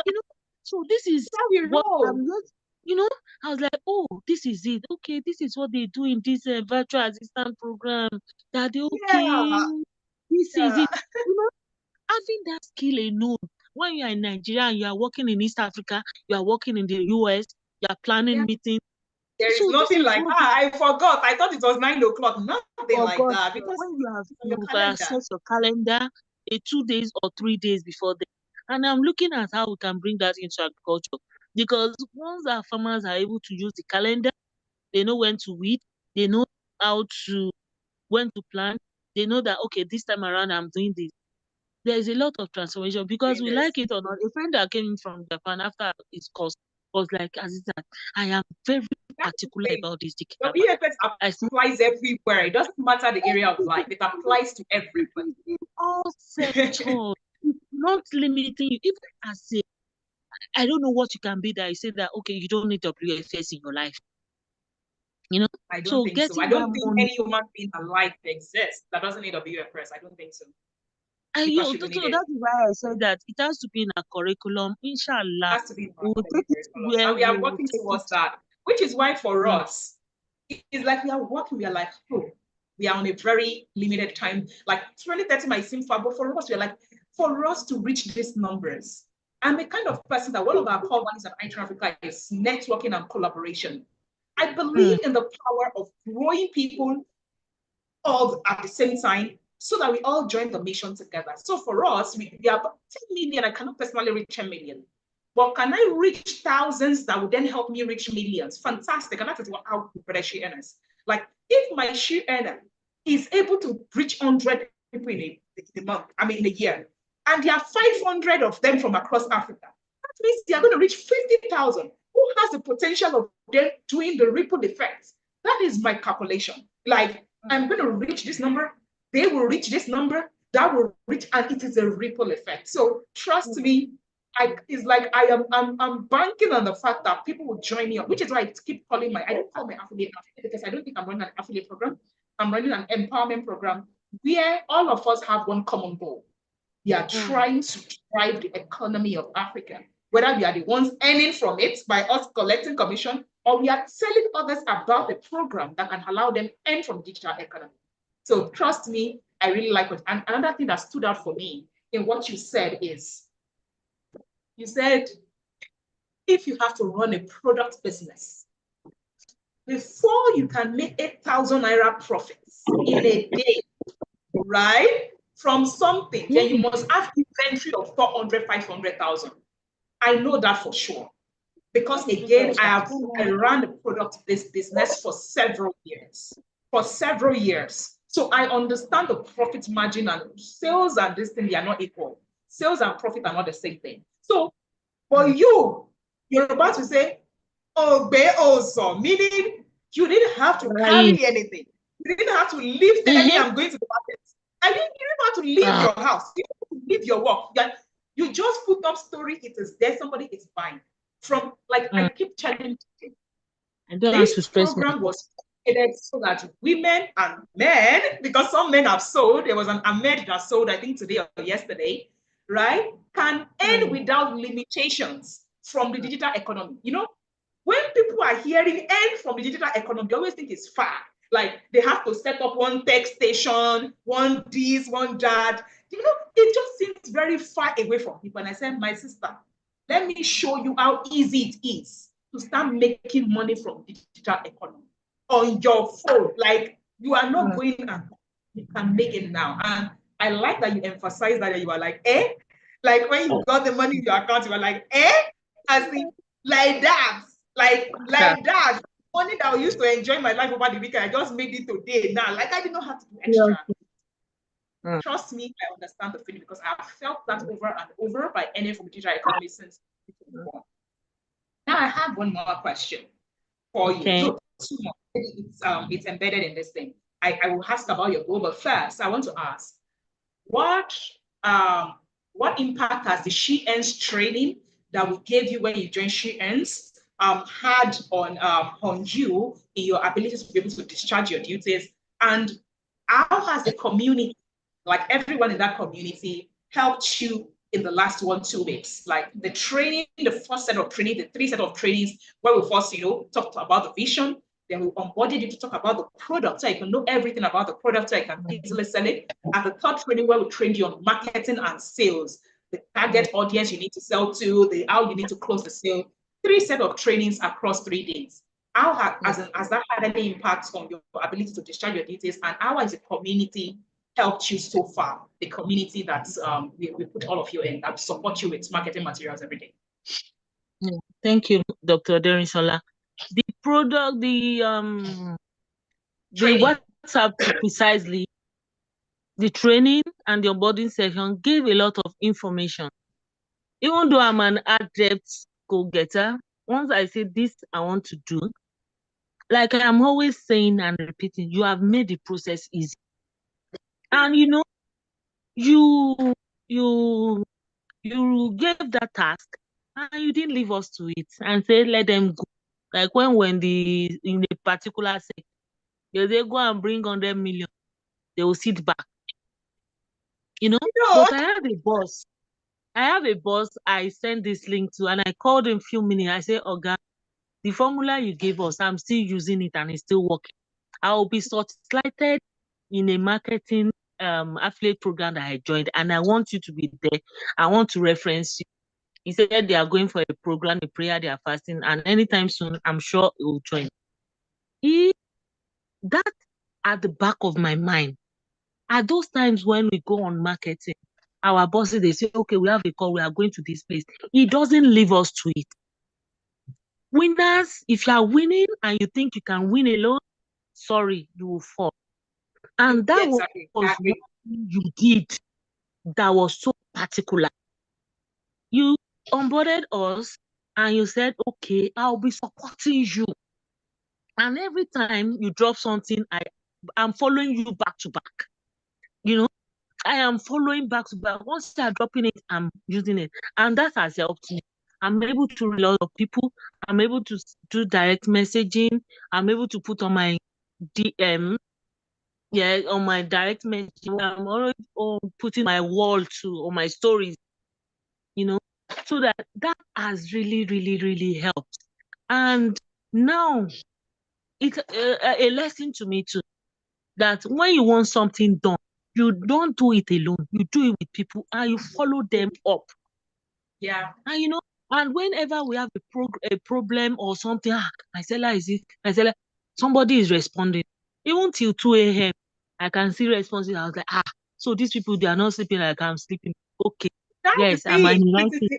you know, so this is what I'm just, you know, I was like, oh, this is it. Okay, this is what they do in this virtual assistant program. That they this is it. You know, having that skill alone, when you are in Nigeria and you are working in East Africa, you are working in the US, you are planning meetings. There is nothing like I forgot. I thought it was 9 o'clock. Nothing like that. Because when you have access your calendar 2 days or 3 days before that. And I'm looking at how we can bring that into agriculture. Because once our farmers are able to use the calendar, they know when to weed, they know when to plant, they know that okay, this time around I'm doing this. There is a lot of transformation because we like it or not. A friend that came from Japan after his course was like, Aziza, I am very particular about this. The EFX applies everywhere. It doesn't matter the area of life. It applies to everybody. In all sectors. Not limiting you. Even as I don't know what you can be that you say that, okay, you don't need WFS in your life. You know? I don't think so. I don't think any human being alive exists that doesn't need WFS. I don't think so. So that is why I said that it has to be in a curriculum. Inshallah. It has to be in our curriculum. And we are working towards that. Which is why for us, it's like we are working, we are like, oh, we are on a very limited time. Like 2030 might seem far, but for us, we're like, for us to reach these numbers, I'm a kind of person that one of our core values at iTrend Africa is networking and collaboration. I believe in the power of growing people all at the same time so that we all join the mission together. So for us, we are 10 million. I cannot personally reach 10 million. But can I reach thousands that would then help me reach millions? Fantastic. And that is how we better SheEarns. Like if my SheEarner is able to reach 100 people in a month, in a year, and there are 500 of them from across Africa, that means they are going to reach 50,000. Who has the potential of them doing the ripple effects? That is my calculation. Like I'm going to reach this number, they will reach this number, that will reach, and it is a ripple effect. So trust me, it's like I'm banking on the fact that people will join me up, which is why I keep calling I don't call my affiliate because I don't think I'm running an affiliate program. I'm running an empowerment program where all of us have one common goal. We are trying to drive the economy of Africa, whether we are the ones earning from it by us collecting commission, or we are telling others about the program that can allow them earn from digital economy. So trust me, I really like it. And another thing that stood out for me in what you said is, you said, if you have to run a product business, before you can make 8,000 naira profits in a day, right? From something, then you must have inventory of 400, 500,000. I know that for sure. Because again, I ran the product business for several years. So I understand the profit margin and sales and this thing, they are not equal. Sales and profit are not the same thing. So for you're about to say, meaning you didn't have to carry anything. You didn't have to lift any, I'm going to the market. And you didn't have to leave your house. You didn't have to leave your work. You just put up story, it is there, somebody is buying. From like I keep telling you, I don't want to this stress me. program was created so that women and men, because some men have sold, there was an Ahmed that sold, I think today or yesterday, right, can earn without limitations from the digital economy. You know, when people are hearing earn from the digital economy, they always think it's far. Like they have to set up one tech station, one this, one that. You know, it just seems very far away from people. And I said, my sister, let me show you how easy it is to start making money from digital economy on your phone. Like you are not going and you can make it now. And I like that you emphasize that you are like, eh? Like when you got the money in your account, you were like, eh? As in, like that. Like that. Money that I used to enjoy my life over the weekend, I just made it today. Now, like I did not have to do extra. Trust me, I understand the feeling because I've felt that over and over by any from digital economy since. Now I have one more question for you. Okay. No, two more. It's embedded in this thing. I will ask about your goal, but first I want to ask what impact has the SheEarns training that we gave you when you joined SheEarns had on you in your ability to be able to discharge your duties, and how has the community, like everyone in that community, helped you in the last 1-2 weeks? Like the training, the first set of training, the 3 set of trainings where we first, talked about the vision, then we onboarded you to talk about the product so you can know everything about the product so you can easily sell it. And the third training where we trained you on marketing and sales, the target audience you need to sell to, how you need to close the sale. 3 set of trainings across 3 days. How has that had any impact on your ability to discharge your duties, and how has the community helped you so far? The community that we put all of you in, that support you with marketing materials every day. Thank you, Dr. Derinsola. The product, the WhatsApp precisely, the training and the onboarding session gave a lot of information. Even though I'm an adept go-getter, once I say this I want to do, like I'm always saying and repeating, you have made the process easy. And you gave that task and you didn't leave us to it and say let them go. Like when we're in a particular sector, they go and bring 100 million, they will sit back. But I have a boss. I sent this link to, and I called him a few minutes. I said, Oga, the formula you gave us, I'm still using it and it's still working. I will be spotlighted in a marketing affiliate program that I joined, and I want you to be there. I want to reference you. He said they are going for a program, a prayer, they are fasting, and anytime soon, I'm sure he will join. That at the back of my mind. At those times when we go on marketing, our bosses, they say, okay, we have a call, we are going to this place. He doesn't leave us to it. Winners, if you are winning and you think you can win alone, sorry, you will fall. And that was what you did that was so particular. You onboarded us and you said, okay, I'll be supporting you. And every time you drop something, I'm following you back to back. I am following back to back. Once you are dropping it, I'm using it. And that has helped me. I'm able to reach a lot of people. I'm able to do direct messaging. I'm able to put on my DM, on my direct messaging. I'm always putting my wall on my stories, so that has really, really, really helped. And now it's a lesson to me too, that when you want something done, you don't do it alone. You do it with people and you follow them up. Yeah. And whenever we have a problem or something, my seller is it, my seller, somebody is responding. Even till 2 a.m., I can see responses. I was like, so these people, they are not sleeping like I'm sleeping. Okay. Yes, I'm it is the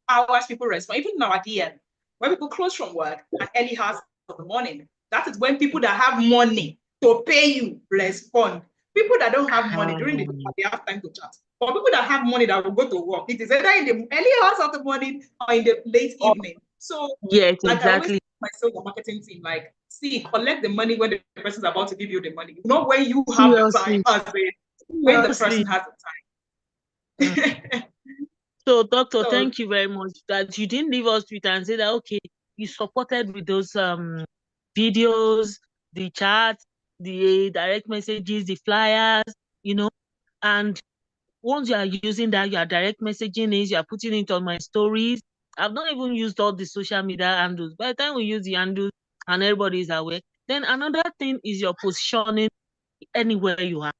hours people respond. Even now at the end, when people close from work at early hours of the morning, that is when people that have money to pay you respond. People that don't have money during the day, they have time to chat. But people that have money that will go to work, it is either in the early hours of the morning or in the late evening. So, yes, like exactly. I always tell myself, the marketing team, like, see, collect the money when the person is about to give you the money, not when you have the time, when the person has the time. So, doctor, So thank you very much that you didn't leave us with and say that okay, you supported with those videos, the chat, the direct messages, the flyers, and once you are using that, you are direct messaging it, you are putting it on my stories. I've not even used all the social media handles. By the time we use the handles and everybody is aware, then another thing is your positioning anywhere you are.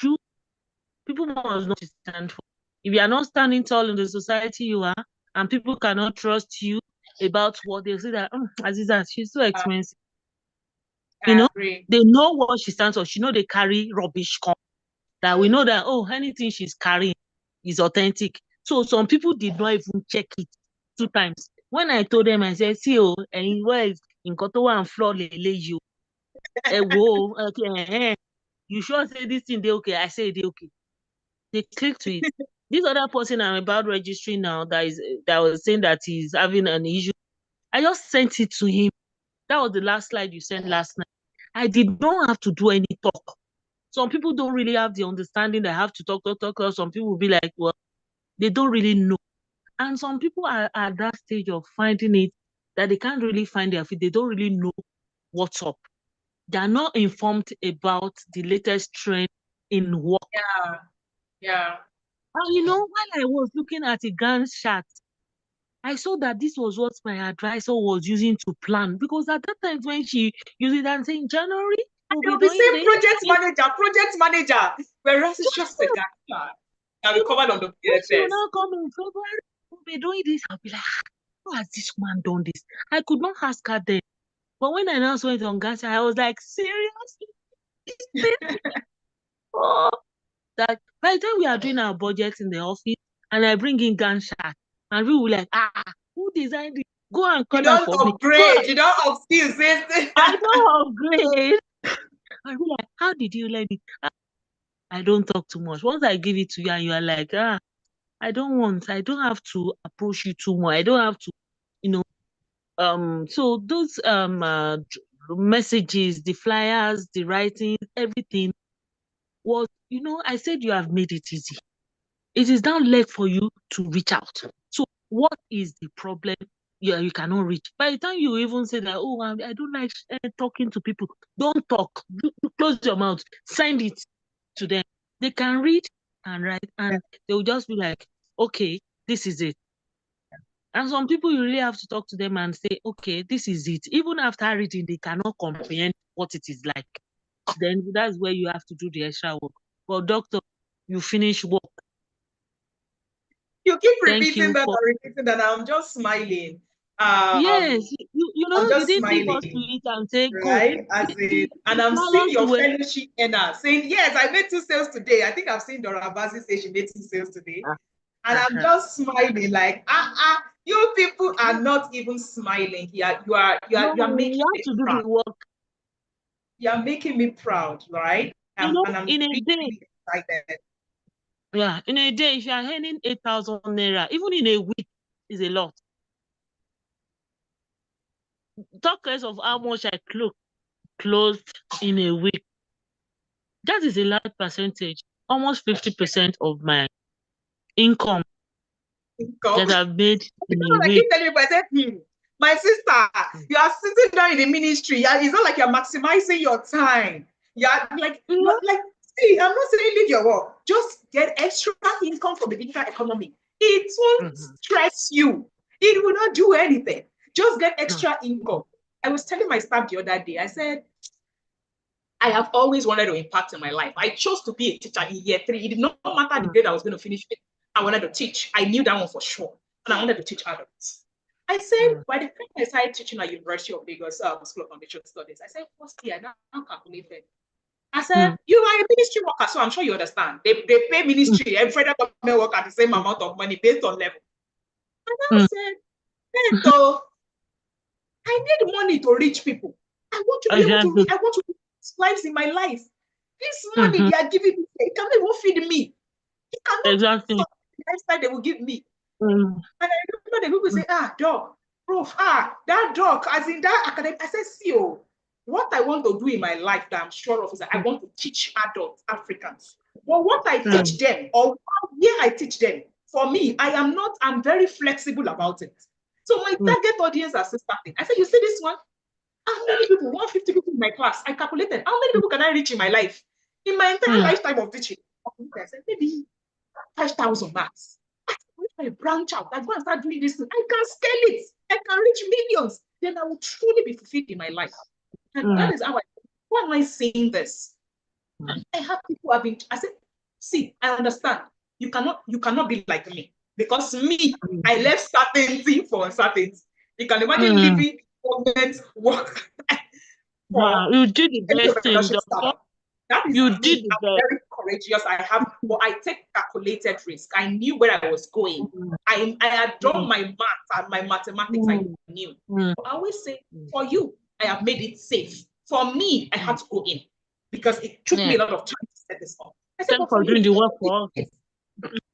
You people must know what to stand for. If you are not standing tall in the society you are, and people cannot trust you about what they say that Aziza, she's so expensive. I agree. They know what she stands for. She know they carry rubbish come. That we know that anything she's carrying is authentic. So some people did not even check it 2 times. When I told them, I said, see, and where is in Kotowa and floor lele you? Whoa, okay, you sure say this thing they okay? I say they okay. They click to it. This other person I'm about registering now that was saying that he's having an issue. I just sent it to him. That was the last slide you sent last night. I did not have to do any talk. Some people don't really have the understanding that have to talk. Some people will be like, well, they don't really know. And some people are at that stage of finding it that they can't really find their feet. They don't really know what's up. They are not informed about the latest trend in work. Yeah. And while I was looking at a Gantt chart, I saw that this was what my advisor was using to plan. Because at that time when she used it and saying January, we'll be You'll be doing saying this. project manager. Whereas it's just a guy. I'll be covered on the When she will PSS. now come in February, we'll be doing this. I'll be like, how has this man done this? I could not ask her then. But when I now went on Gacha, I was like, seriously? Oh, that by the time we are doing our budget in the office and I bring in Gantt and we will like, who designed it? Go and You come out don't for me. upgrade. You don't upskill. I don't upgrade. I be like, how did you learn it? I don't talk too much. Once I give it to you and you are like, I don't have to approach you too much. I don't have to, so those messages, the flyers, the writing, everything was, I said you have made it easy. It is now left for you to reach out. So what is the problem you cannot reach? By the time you even say that, I don't like talking to people, don't talk. Close your mouth. Send it to them. They can read and write and they will just be like, okay, this is it. And some people, you really have to talk to them and say, okay, this is it. Even after reading, they cannot comprehend what it is like. Then that's where you have to do the extra work. But doctor, you finish work. You keep Thank repeating you that for and repeating that. I'm just smiling. yes, I'm you just didn't leave us to smiling, it and say go. right? And The I'm seeing flyers your were fellow SheEarner saying, yes, I made 2 sales today. I think I've seen Dora Bazi say she made 2 sales today. And I'm just smiling like, you people are not even smiling here. You are no, making you have me to do proud. the work. You are making me proud, right? And I'm In a really, day, really excited. yeah, in a day, if you are earning 8,000 naira, even in a week, is a lot. Talk less of how much I closed in a week. That is a large percentage, almost 50% of my income Income. that I've made in Because a I week. keep telling you, I said, my sister, you are sitting down in the ministry. It's not like you're maximizing your time. You're like, see, I'm not saying leave your work. Just get extra income from the digital economy. It won't stress you. It will not do anything. Just get extra income. I was telling my staff the other day, I said, I have always wanted to impact in my life. I chose to be a teacher in year 3. It did not matter the grade I was going to finish with. I wanted to teach. I knew that one for sure. And I wanted to teach adults. I said, by the time I started teaching at University of Lagos School of Foundation Studies, I said, first year, now calculated. I said, you are a ministry worker, so I'm sure you understand. They pay ministry and federal government work at the same amount of money based on level. And I said, hey, so I need money to reach people. I want to be able to reach, I want to reach lives in my life. This money they are giving me, it cannot even feed me. It cannot Exactly. stop the lifestyle they will give me. And I remember the people say, doc, prof, that doc, as in that academic. I said, see, what I want to do in my life that I'm sure of is that I want to teach adult Africans. But what I teach them, or where I teach them, for me, I'm very flexible about it. So my target audience are starting. I said, you see this one? How many people? 150 people in my class. I calculated how many people can I reach in my life? In my entire lifetime of teaching. I said, maybe 5,000 max. If I branch out, I go and start doing this thing, I can scale it. I can reach millions. Then I will truly be fulfilled in my life. And that is how why am I saying this? I have people who have been, I said, see, I understand. You cannot be like me. Because me, I left certainty for uncertainty. You can imagine leaving government work for you did the best thing, entrepreneurship doctor. startup. That is You me. did the I'm best. very courageous. But I take calculated risk. I knew where I was going. I had done my math and my mathematics. I knew. But I always say, for you, I have made it safe. For me, I had to go in because it took me a lot of time to set this up. I said, Thanks but for doing the work for us.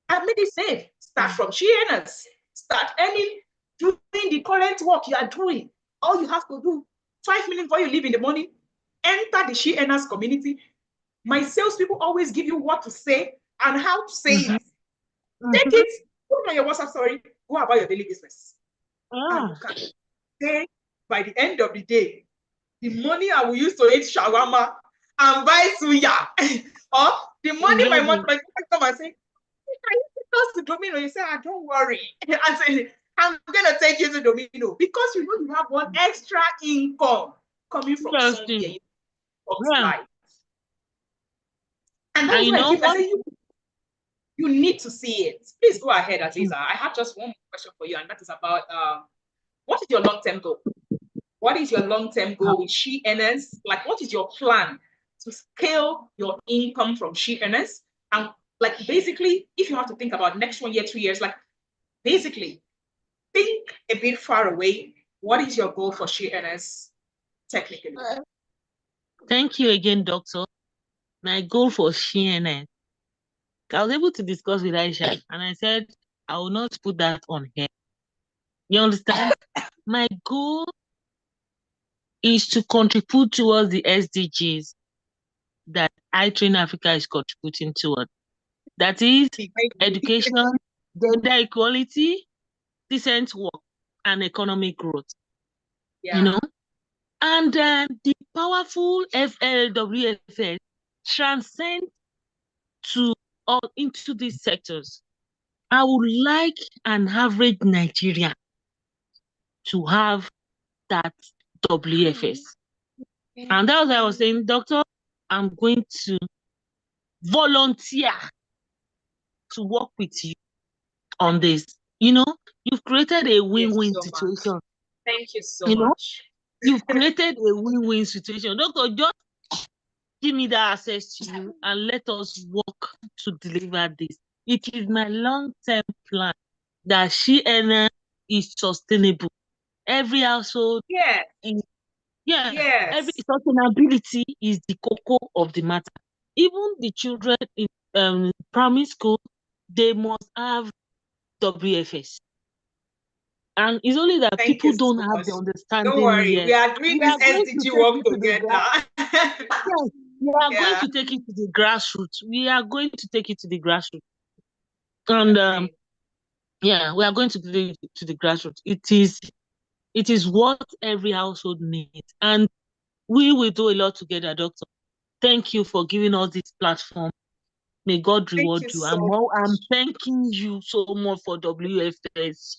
I've made it safe. Start from SheEarns. Start earning, doing the current work you are doing. All you have to do, 5 minutes before you leave in the morning, enter the SheEarns community. My salespeople always give you what to say and how to say it. Take it, put it on your WhatsApp story, go about your daily business. And you can say by the end of the day, the money I will use to eat shawarma and buy suya, or the money my mom come and say, "Can you take us to Domino?" You say, "Don't worry." I say, "I'm gonna take you to Domino because you know you have one extra income coming from somewhere life." And that's why I say you need to see it. Please go ahead, Aziza. I have just one more question for you, and that is about what is your long-term goal? What is your long-term goal with SheEarns? Like, what is your plan to scale your income from SheEarns? And like, basically, if you have to think about next 1 year, 2 years, like, basically, think a bit far away. What is your goal for SheEarns technically? Thank you again, doctor. My goal for SheEarns, I was able to discuss with Aisha, and I said I will not put that on here. You understand? My goal is to contribute towards the SDGs that iTrain Africa is contributing towards. That is education, gender equality, decent work, and economic growth. Yeah. You know? And the powerful FLWFS transcend into these sectors. I would like an average Nigerian to have that WFS. And that was what I was saying, doctor, I'm going to volunteer to work with you on this. You know, you've created a win-win situation. Thank you so much. You've created a win-win situation. Doctor, just give me that access to you and let us work to deliver this. It is my long-term plan that SheEarns is sustainable. Every household every sustainability is the core of the matter. Even the children in primary school, they must have WFS. And it's only that people don't have the understanding. Don't worry, yet. we are doing this SDG work together. Yes, we are going to take it to the grassroots. We are going to take it to the grassroots. And we are going to do it to the grassroots. It is what every household needs. And we will do a lot together, doctor. Thank you for giving us this platform. May God reward you. I'm thanking you so much for WFS.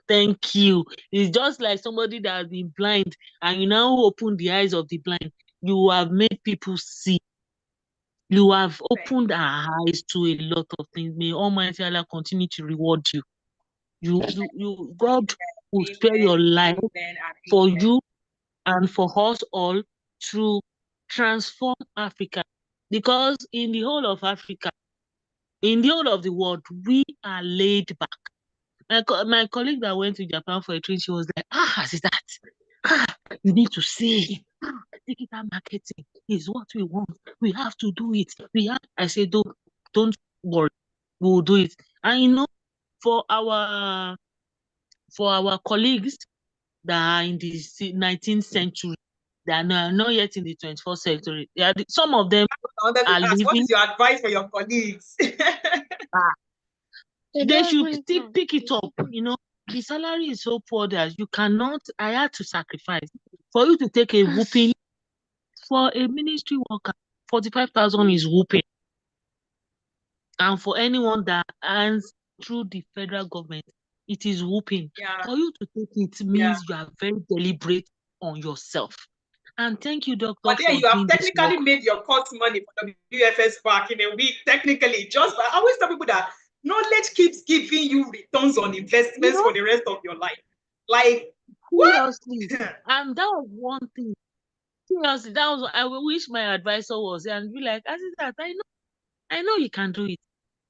Thank you. It's just like somebody that has been blind and you now open the eyes of the blind. You have made people see. You have opened our eyes to a lot of things. May Almighty Allah continue to reward you. God will spare your life for you and for us all to transform Africa. Because in the whole of Africa, in the whole of the world, we are laid back. My colleague that went to Japan for a trip, she was like, is that? You need to see. Digital marketing is what we want. We have to do it. I said, don't worry. We will do it. And you know, for our colleagues that are in the 19th century, they are not yet in the 21st century. Some of them are living. What is your advice for your colleagues? they should still pick it up. You know, the salary is so poor that you cannot. I had to sacrifice for you to take a whooping for a ministry worker. 45,000 is whooping, and for anyone that earns through the federal government, it is whooping. Yeah. For you to take it means you are very deliberate on yourself. And thank you, doctor, But then for you have doing this technically work. made your cost money for WFS back in a week, technically. Just I always tell people that knowledge keeps giving you returns on investments for the rest of your life. Like, Seriously. what? And that was one thing. Seriously, that was I wish my advisor was there and be like, as is that I know you can do it.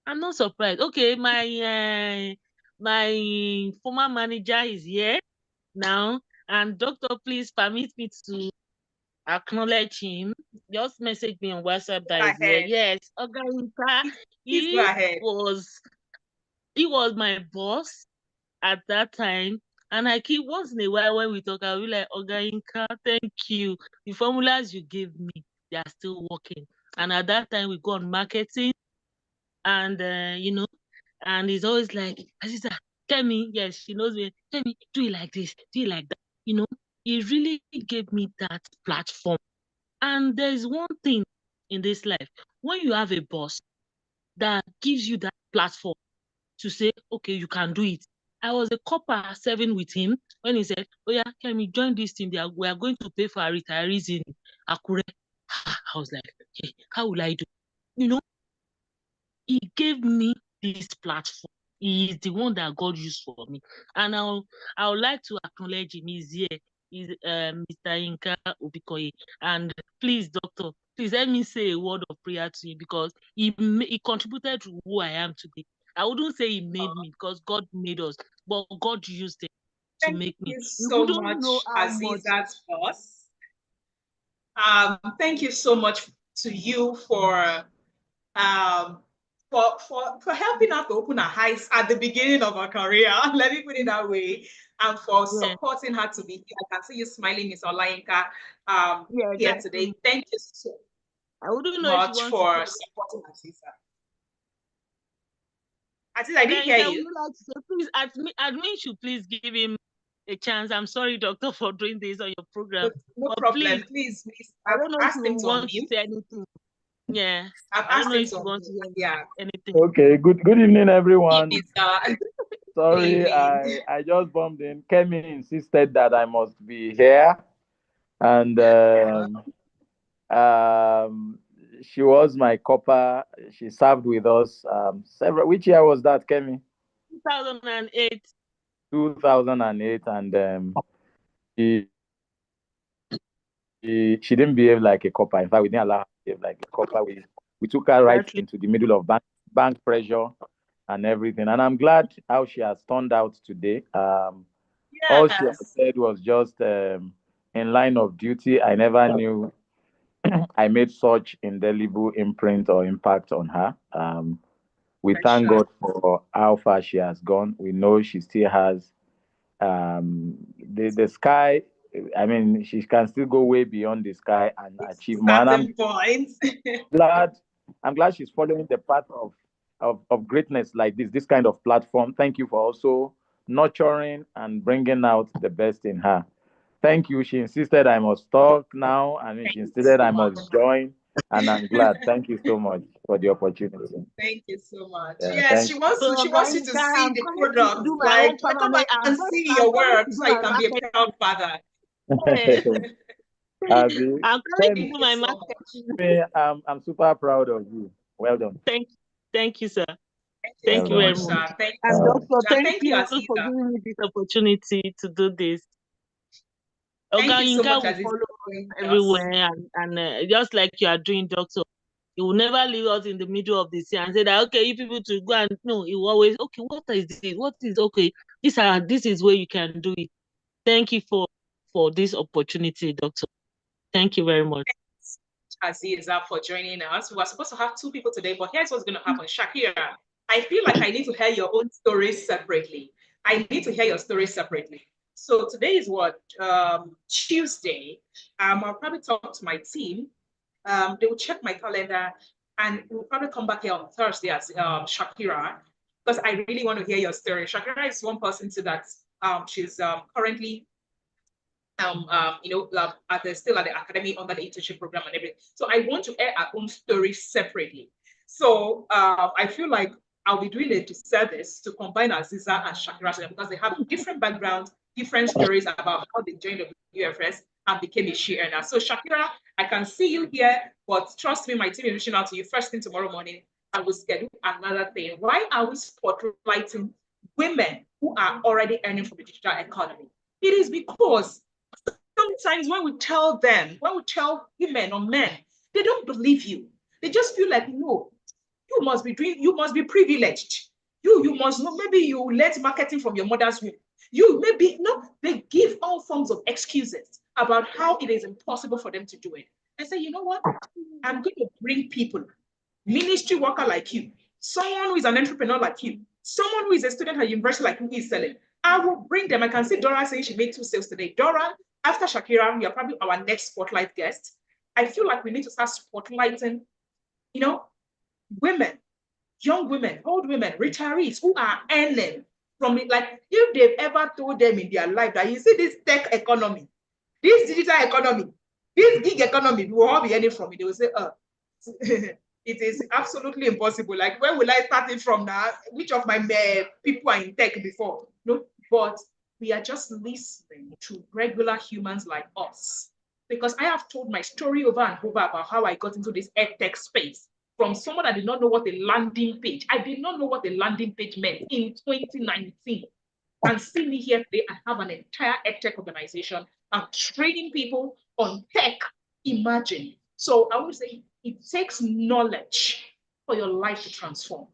I'm not surprised. Okay, my former manager is here now, and doctor, please permit me to acknowledge him. Just message me on WhatsApp that Go is here. ahead. Yes, Ogainka, Please go ahead. he was my boss at that time. And I keep once in a while when we talk, I'll be like, Ogainka, thank you. The formulas you gave me, they are still working. And at that time, we go on marketing, and and he's always like, Aziza, tell me, yes, she knows me. Tell me, do it like this, do it like that. He really gave me that platform. And there's one thing in this life, when you have a boss that gives you that platform to say, okay, you can do it. I was a copper serving with him when he said, oh yeah, can we join this team? We are going to pay for our retirees in Akure. I was like, hey, how will I do? You know, he gave me this platform. He is the one that God used for me. And I would like to acknowledge him. He's here. He's Mr. Inka Obikoye. And please, doctor, please let me say a word of prayer to him, because he contributed to who I am today. I wouldn't say he made me, because God made us, but God used it to Thank make me. you You so wouldn't know much, how much. Azizat boss. Thank you so much to you um, for helping us to open our eyes at the beginning of our career. Let me put it that way. And for Yeah, supporting her to be here. I can see you smiling, Miss Olayinka, yeah, here that's today. Thank you so I wouldn't know if you much want to for say. supporting Aziza. Aziza, I didn't Then hear can we you. like to say, please, admin should please give him a chance. I'm sorry, doctor, for doing this on your program. No But problem. please, Please. I I've don't know if asked you him to want to unmute. say anything. Yeah. I've I don't asked know him if to you want to unmute. hear Yeah. anything. Okay, good evening, everyone. Good Sorry, evening. I just bumped in. Kemi insisted that I must be here, and she was my copper. She served with us several. Which year was that, Kemi? 2008. 2008, and she, she didn't behave like a copper. In fact, we didn't allow her to behave like a copper. We took her right Exactly. into the middle of bank pressure and everything. And I'm glad how she has turned out today. All she had Yes. said was just in line of duty. I never knew I made such indelible imprint or impact on her. We For thank sure. God for how far she has gone. We know she still has the sky. I mean, she can still go way beyond the sky and achieve more. And Starting point. glad I'm glad she's following the path of greatness like this kind of platform. Thank you for also nurturing and bringing out the best in her. Thank you. She insisted I must talk now. I mean, Thank she you insisted so I much. must join, and I'm glad. Thank you so much for the opportunity. Thank you so much. Yeah, Yes, thank she wants So, to. She wants you to Veronica, see I'm the coming to products. do my own Like, come permanent. and see I'm your coming work to do so you my can be a proud marketing. father. Hey. you. Abby, I'm coming to Kemi, Thank do you my so much. marketing. I'm super proud of you. Well done. Thank you, sir. Thank you Well Thank so you very much, done. much. sir. Thank you And so Uh, much. doctor, And thank thank you, you for Aziza. giving me this opportunity to do this. Thank Oga you so Yinka much, will Aziza, follow for us joining us. everywhere, and just like you are doing, doctor. He will never leave us in the middle of the sea and say that, okay, you people to go, and no, he will always, okay, what is this? What is okay? This is where you can do it. Thank you for this opportunity, doctor. Thank you very much. Aziza, for joining us. We were supposed to have two people today, but here's what's going to happen. Shakira, I feel like I need to hear your own story separately. I need to hear your story separately. So today is what, Tuesday. I'll probably talk to my team. They will check my calendar, and we'll probably come back here on Thursday as Shakira. because I really want to hear your story. Shakira is one person to that. She's currently still at the academy under the internship program and everything. So I want to air our own story separately. So I feel like I'll be doing a disservice to combine Aziza and Shakira because they have different backgrounds, different stories about how they joined the WFS and became a SheEarner. So Shakira, I can see you here, but trust me, my team is reaching out to you first thing tomorrow morning. I will schedule another thing. Why are we spotlighting women who are already earning from the digital economy? It is because sometimes when we tell women or men, they don't believe you. They just feel like, no, you must be privileged. You must know, maybe you learned marketing from your mother's womb. You maybe no, they give all forms of excuses about how it is impossible for them to do it. I say, you know what? I'm going to bring people, ministry worker like you, someone who is an entrepreneur like you, someone who is a student at university like you who is selling. I will bring them. I can see Dora saying she made 2 sales today. Dora, after Shakira, you're probably our next spotlight guest. I feel like we need to start spotlighting, women, young women, old women, retirees who are earning from it. Like if they've ever told them in their life that you see this tech economy, this digital economy, this gig economy, we will all be earning from it. They will say, it is absolutely impossible. Like, where will I start it from now? Which of my people are in tech before? No, but we are just listening to regular humans like us. Because I have told my story over and over about how I got into this edtech space from someone that did not know what a landing page. I did not know what a landing page meant in 2019. And see me here today, I have an entire edtech organization. I'm training people on tech. Imagine. So I would say it takes knowledge for your life to transform.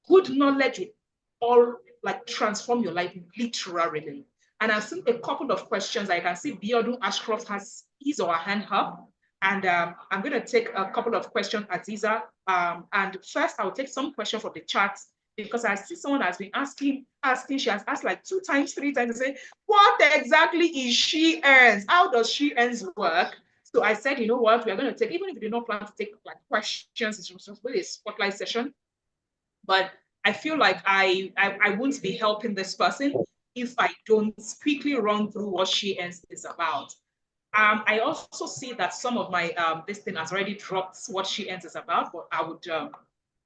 Good knowledge will all like transform your life literally. And I've seen a couple of questions. I can see Biodun Ashcroft has his or her hand up. And I'm going to take a couple of questions, Aziza. And first, I'll take some questions from the chat because I see someone has been asking. She has asked like 2 times, 3 times to say, what exactly is SheEarns? How does SheEarns work? So I said, you know what, we're going to take, even if we did not plan to take like questions, it's just really a spotlight session. But I feel like I won't be helping this person if I don't quickly run through what SheEarns is about. I also see that some of my this thing has already dropped what SheEarns is about, but I would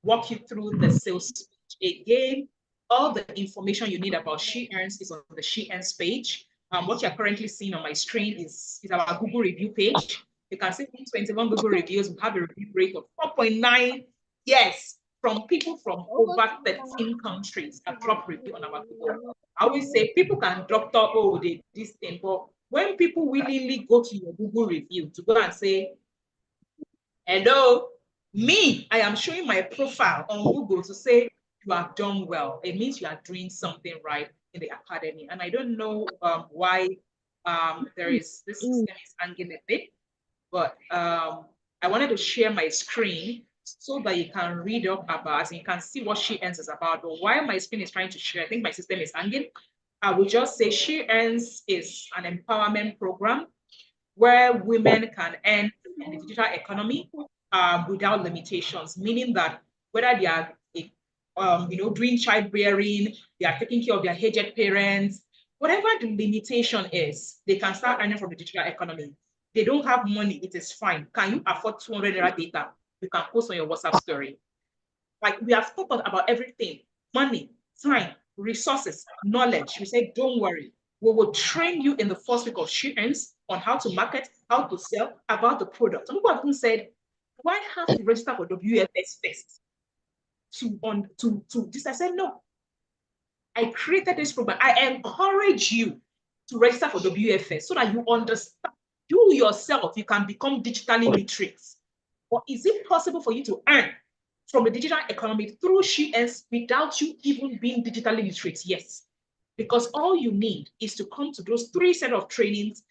walk you through the sales page again. All the information you need about SheEarns is on the SheEarns page. What you're currently seeing on my screen is our Google review page. You can see 21 Google reviews. We have a review rate of 4.9. Yes, from people from over 13 countries that drop review on our Google. I always say people can doctor, oh, they this thing, but when people willingly go to your Google review to go and say, hello, me, I am showing my profile on Google to say you have done well. It means you are doing something right in the academy. And I don't know why there is this system is hanging a bit, but I wanted to share my screen so that you can read up about and you can see what SheEarns is about. But while my screen is trying to share, I think my system is hanging. I will just say SheEarns is an empowerment program where women can earn in the digital economy without limitations, meaning that whether they are doing childbearing, they are taking care of their aged parents, whatever the limitation is, they can start earning from the digital economy. They don't have money, it is fine. Can you afford 200 data? You can post on your WhatsApp story. Like we have spoken about everything, money, time, resources, knowledge. We say, don't worry. We will train you in the first week of SheEarns on how to market, how to sell, about the product. Some people have even said, why have to register for WFS first? To this, I said, no. I created this program. I encourage you to register for WFS so that you understand, you yourself, you can become digitally literate. Or is it possible for you to earn from the digital economy through SheEarns without you even being digitally literate? Yes. Because all you need is to come to those 3 sets of trainings,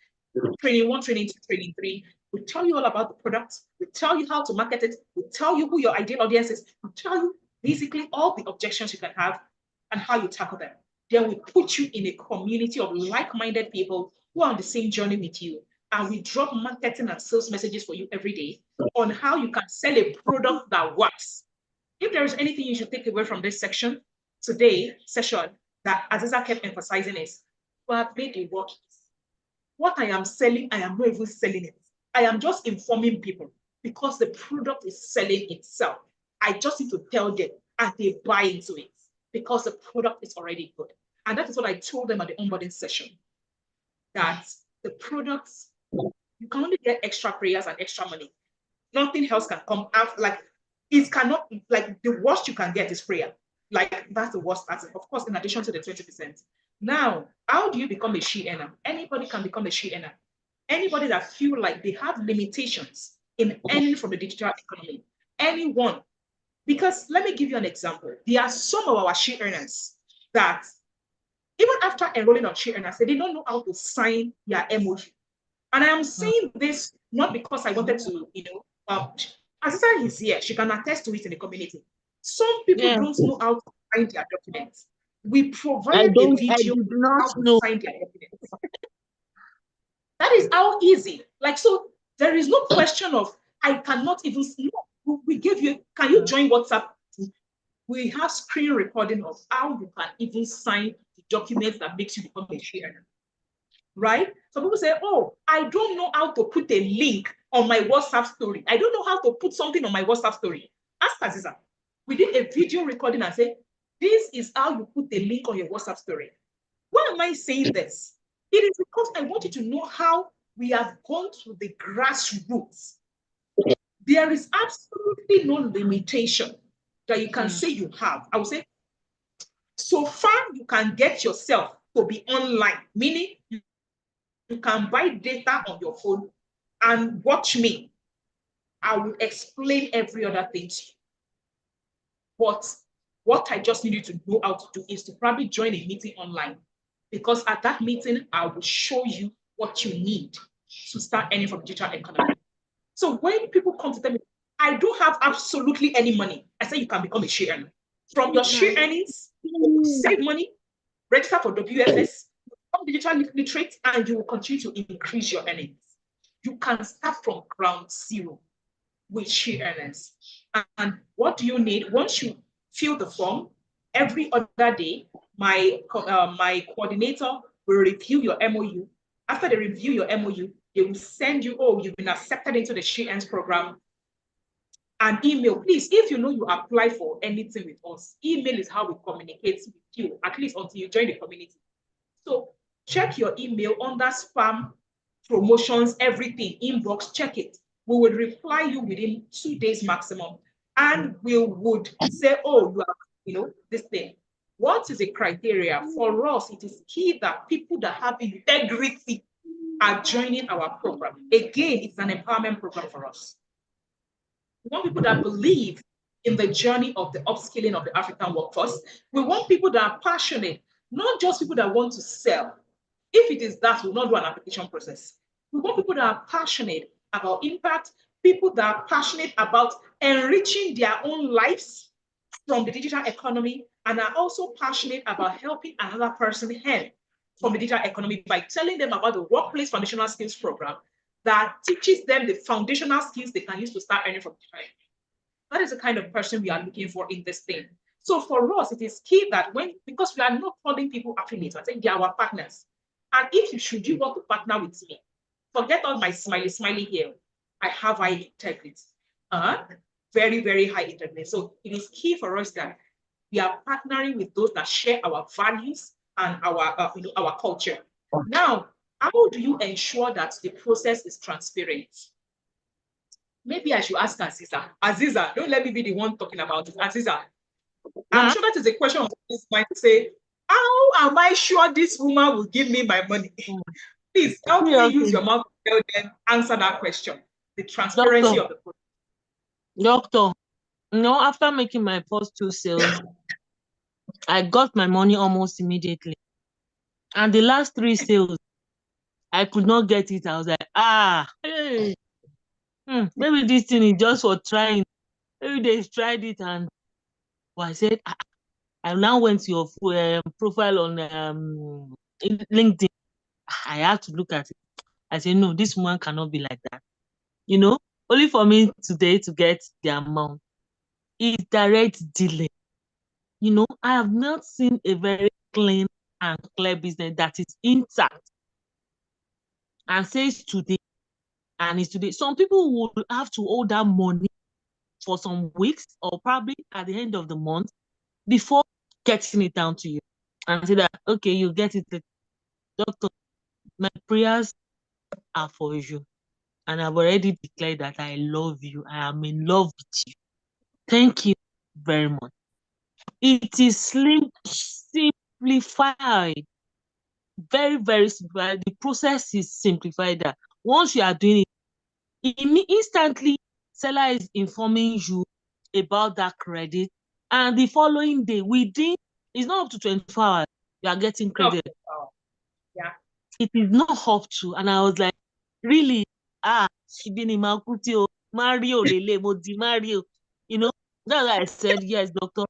training 1, training 2, training 3. We tell you all about the product. We tell you how to market it. We tell you who your ideal audience is. We tell you basically all the objections you can have and how you tackle them. Then we put you in a community of like-minded people who are on the same journey with you. And we drop marketing and sales messages for you every day on how you can sell a product that works. If there is anything you should take away from this section, today session that Aziza kept emphasizing is, you have made the work easy. What I am selling, I am not even selling it. I am just informing people because the product is selling itself. I just need to tell them and they buy into it because the product is already good. And that is what I told them at the onboarding session, that the products, you can only get extra prayers and extra money. Nothing else can come out. Like, it cannot, like, the worst you can get is prayer. Like, that's the worst part. Of course, in addition to the 20%. Now, how do you become a SheEarner? Anybody can become a SheEarner. Anybody that feel like they have limitations in earning from the digital economy. Anyone. Because let me give you an example. There are some of our SheEarners that, even after enrolling on SheEarners, they don't know how to sign their MOU. And I am saying this not because I wanted to, Aziza is here. She can attest to it in the community. Some people don't know how to sign their documents. We provided a video I did not how to know. sign their documents. That is how easy. Like, so there is no question of, I cannot even, no, we gave you, can you join WhatsApp? We have screen recording of how you can even sign the documents that makes you become a SheEarner. Right? So people say, oh, I don't know how to put a link on my WhatsApp story. I don't know how to put something on my WhatsApp story. Ask Aziza. We did a video recording and say, this is how you put a link on your WhatsApp story. Why am I saying this? It is because I want you to know how we have gone to the grassroots. There is absolutely no limitation that you can say you have. I would say, so far you can get yourself to be online, meaning you can buy data on your phone and watch me. I will explain every other thing to you. But what I just need you to know how to do is to probably join a meeting online. Because at that meeting, I will show you what you need to start earning from digital economy. So when people come to tell me, I don't have absolutely any money, I say you can become a SheEarner. From your SheEarnings, save money, register for WFS, become digital literate, and you will continue to increase your earnings. You can start from ground zero with SheEarners. And what do you need? Once you fill the form, every other day, my coordinator will review your MOU. After they review your MOU, they will send you, oh, you've been accepted into the SheEarns program. An email, please, if you know you apply for anything with us, email is how we communicate with you, at least until you join the community. So check your email under spam, promotions, everything, inbox, check it. We will reply you within 2 days maximum. And we would say, oh, you have, this thing. What is the criteria? For us, it is key that people that have integrity are joining our program. Again, it's an empowerment program for us. We want people that believe in the journey of the upskilling of the African workforce. We want people that are passionate, not just people that want to sell. If it is that, we'll not do an application process. We want people that are passionate about impact, people that are passionate about enriching their own lives from the digital economy, and are also passionate about helping another person earn from the digital economy by telling them about the Workplace Foundational Skills Program that teaches them the foundational skills they can use to start earning from digital economy. That is the kind of person we are looking for in this thing. So for us, it is key that because we are not calling people affiliates, I think they are our partners. And if you want to partner with me, forget all my smiley here. I have high integrity. Very, very high integrity. So it is key for us that we are partnering with those that share our values and our culture. Now, how do you ensure that the process is transparent? Maybe I should ask Aziza. Aziza, don't let me be the one talking about it. Aziza, I'm sure that is a question of this might say, how am I sure this woman will give me my money? Please help me use your mouth to tell them, answer that question. The transparency of the process. Doctor, after making my first 2 sales, I got my money almost immediately. And the last 3 sales, I could not get it. I was like, hey, maybe this thing is just for trying. Maybe they tried it and I said, I now went to your profile on LinkedIn. I had to look at it. I said, no, this one cannot be like that. Only for me today to get the amount. It's direct dealing. You know, I have not seen a very clean and clear business that is intact and says today and is today. Some people will have to hold that money for some weeks or probably at the end of the month before getting it down to you and say that, okay, you get it. Doctor, my prayers are for you. And I've already declared that I love you. I am in love with you. Thank you very much. It is simplified. Very, very simplified. The process is simplified that once you are doing it, instantly seller is informing you about that credit. And the following day, within, it's not up to 24 hours, you are getting credit. Yeah. It is not up to. And I was like, really? Shibini Makutio, Mario Lele, Modi Mario. You know, that's why I said, yes, doctor,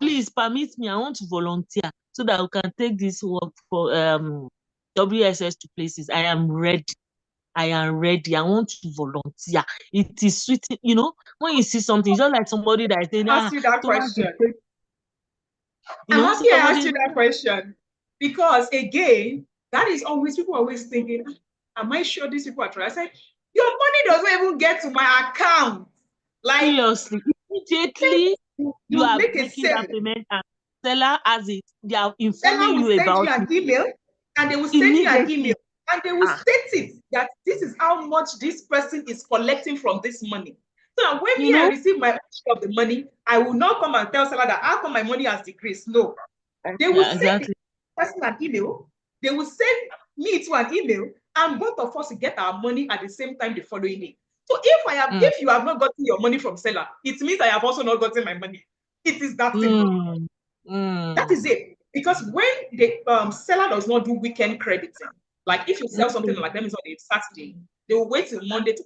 please permit me. I want to volunteer so that we can take this work for WSS to places. I am ready. I am ready. I want to volunteer. It is sweet. You know, when you see something, it's just like somebody that is saying, Ask you that someone question. you I'm know, happy I asked somebody you that question because again, that is always people are always thinking, am I sure these people are trying? I said, your money doesn't even get to my account. Like seriously, immediately you are make a making that sale. payment and seller has it. They are Seller informing will you send about you an it email and they will send you an immediately. email and they will state it that this is how much this person is collecting from this money. So when You me I know, receive my share of the money, I will not come and tell seller that how come my money has decreased. No, they will yeah, send the exactly. person an email. They will send me to an email, and both of us will get our money at the same time the following day. So if you have not gotten your money from seller, it means I have also not gotten my money. It is that simple. That is it. Because when the seller does not do weekend crediting, like if you sell something like them is on a Saturday, they will wait till Monday to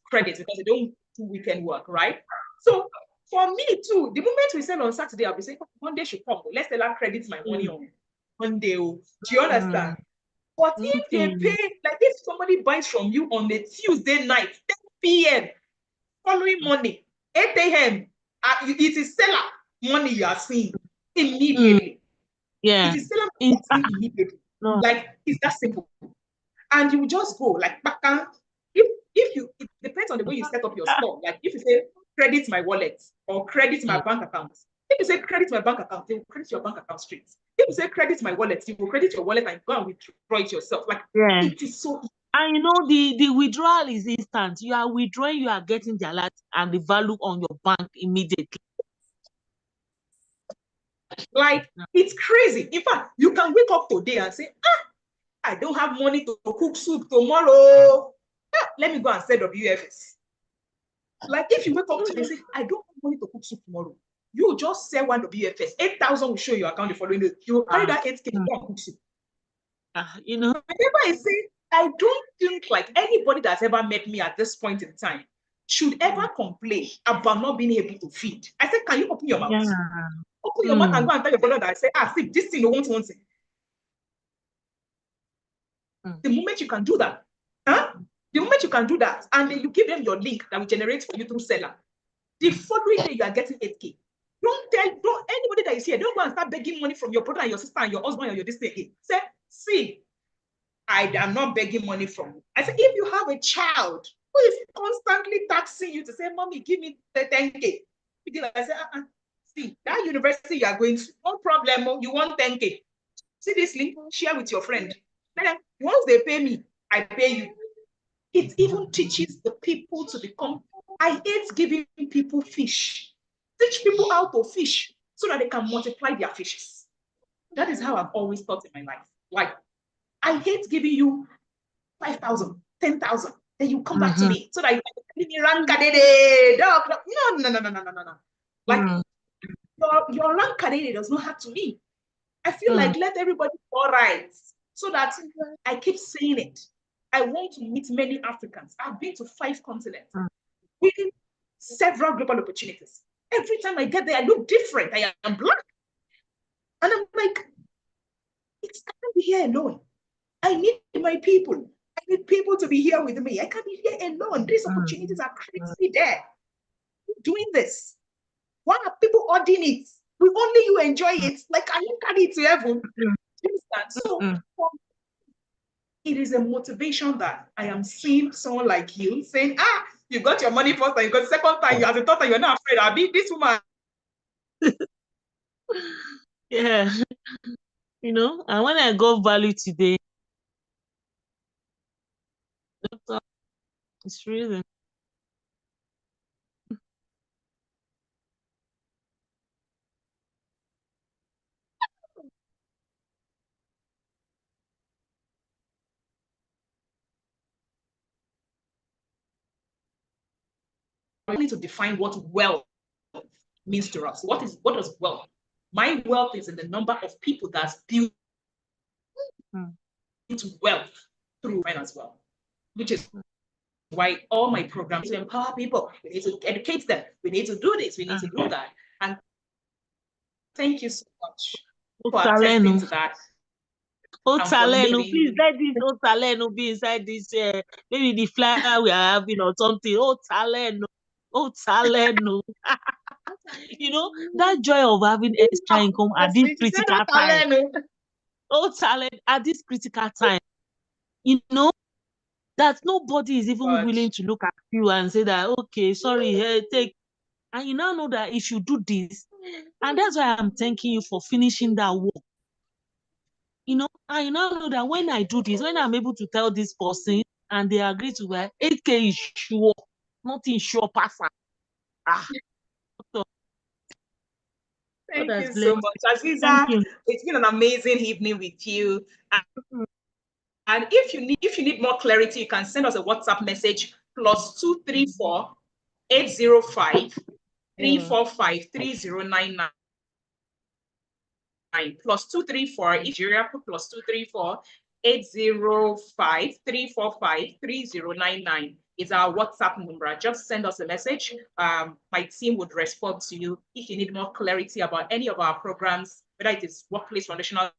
credit because they don't do weekend work, right? So for me too, the moment we sell on Saturday, I'll be saying Monday should come. Let's seller credit my money on Monday. Do you understand? But if they pay, like if somebody buys from you on a Tuesday night, 10 p.m. following morning, 8 a.m., it is seller money you are seeing immediately. Yeah. It is seller money you are seeing immediately. No. Like it's that simple. And you just go like if you it depends on the way you set up your store. Like if you say credit my wallet or credit my bank account. If you say credit my bank account, they will credit your bank account straight. If you say credit my wallet, you will credit your wallet and go and withdraw it yourself. Like it is so easy. And you know, the withdrawal is instant. You are withdrawing, you are getting the alert and the value on your bank immediately. Like it's crazy. In fact, you can wake up today and say, I don't have money to cook soup tomorrow. Let me go and sell WFS. Like if you wake up today and say, I don't have money to cook soup tomorrow, you just sell one WFS. 8,000 will show your account the following day. You will carry that 8K to go and cook soup. You know, whenever I say, I don't think like anybody that's ever met me at this point in time should ever complain about not being able to feed. I said, can you open your mouth? Open your mouth and go and tell your brother that I say, see, this thing, no one wants it. The moment you can do that, the moment you can do that, and then you give them your link that will generate for you through seller, the following day you are getting 8K. Don't anybody that is here, don't go and start begging money from your brother and your sister and your husband or your this thing. Say, see, I am not begging money from you. I said, if you have a child who is constantly taxing you to say, Mommy, give me the 10K. I said, see, that university you are going to, no problem, you want 10K. See this link, share with your friend. Then once they pay me, I pay you. It even teaches the people to become, I hate giving people fish. Teach people how to fish so that they can multiply their fishes. That is how I've always thought in my life. Like, I hate giving you 5,000, 10,000. Then you come back to me so that you can give me no. Like your rank does not have to be. I feel like let everybody be all right so that I keep saying it. I want to meet many Africans. I've been to 5 continents, within several global opportunities. Every time I get there, I look different. I am black. And I'm like, I can't be here alone. I need my people. I need people to be here with me. I can't be here alone. These opportunities are crazy there. Doing this. Why are people hoarding it? Will only you enjoy it? Like, can you carry it to heaven? So it is a motivation that I am seeing someone like you saying, you got your money first and you got second time, you have the thought that you're not afraid. I'll be this woman. Yeah. And when I got value today, it's reason. We need to define what wealth means to us. What does wealth? My wealth is in the number of people that's built wealth through men as well, which is why all my programs to empower people. We need to educate them. We need to do this. We need to do that. And thank you so much for attesting to that. Otaleno, please let this Otaleno be inside this, maybe the flyer we are having or something. Otaleno. That joy of having extra income at this critical time. Talent at this critical time. That nobody is even willing to look at you and say that, okay, sorry, take. And you now know that if you do this, and that's why I'm thanking you for finishing that work. And you now know that when I do this, when I'm able to tell this person and they agree to that, 8K is sure, nothing sure person. Thank you so much, Aziza. It's been an amazing evening with you. And if you need more clarity, you can send us a WhatsApp message +234 805 345 3099. +234 Nigeria +234 805 345 3099 is our WhatsApp number. Just send us a message. My team would respond to you if you need more clarity about any of our programs, whether it is Workplace Foundational,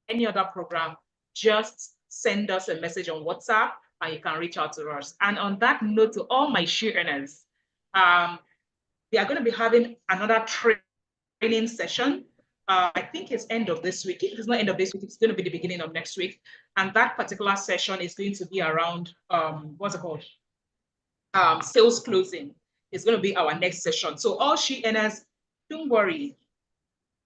any other program. Just send us a message on WhatsApp and you can reach out to us. And on that note, to all my SheEarners, we are going to be having another training session. I think it's end of this week. If it's not end of this week, it's going to be the beginning of next week. And that particular session is going to be around, what's it called? Sales closing. It's going to be our next session. So all SheEarners, don't worry.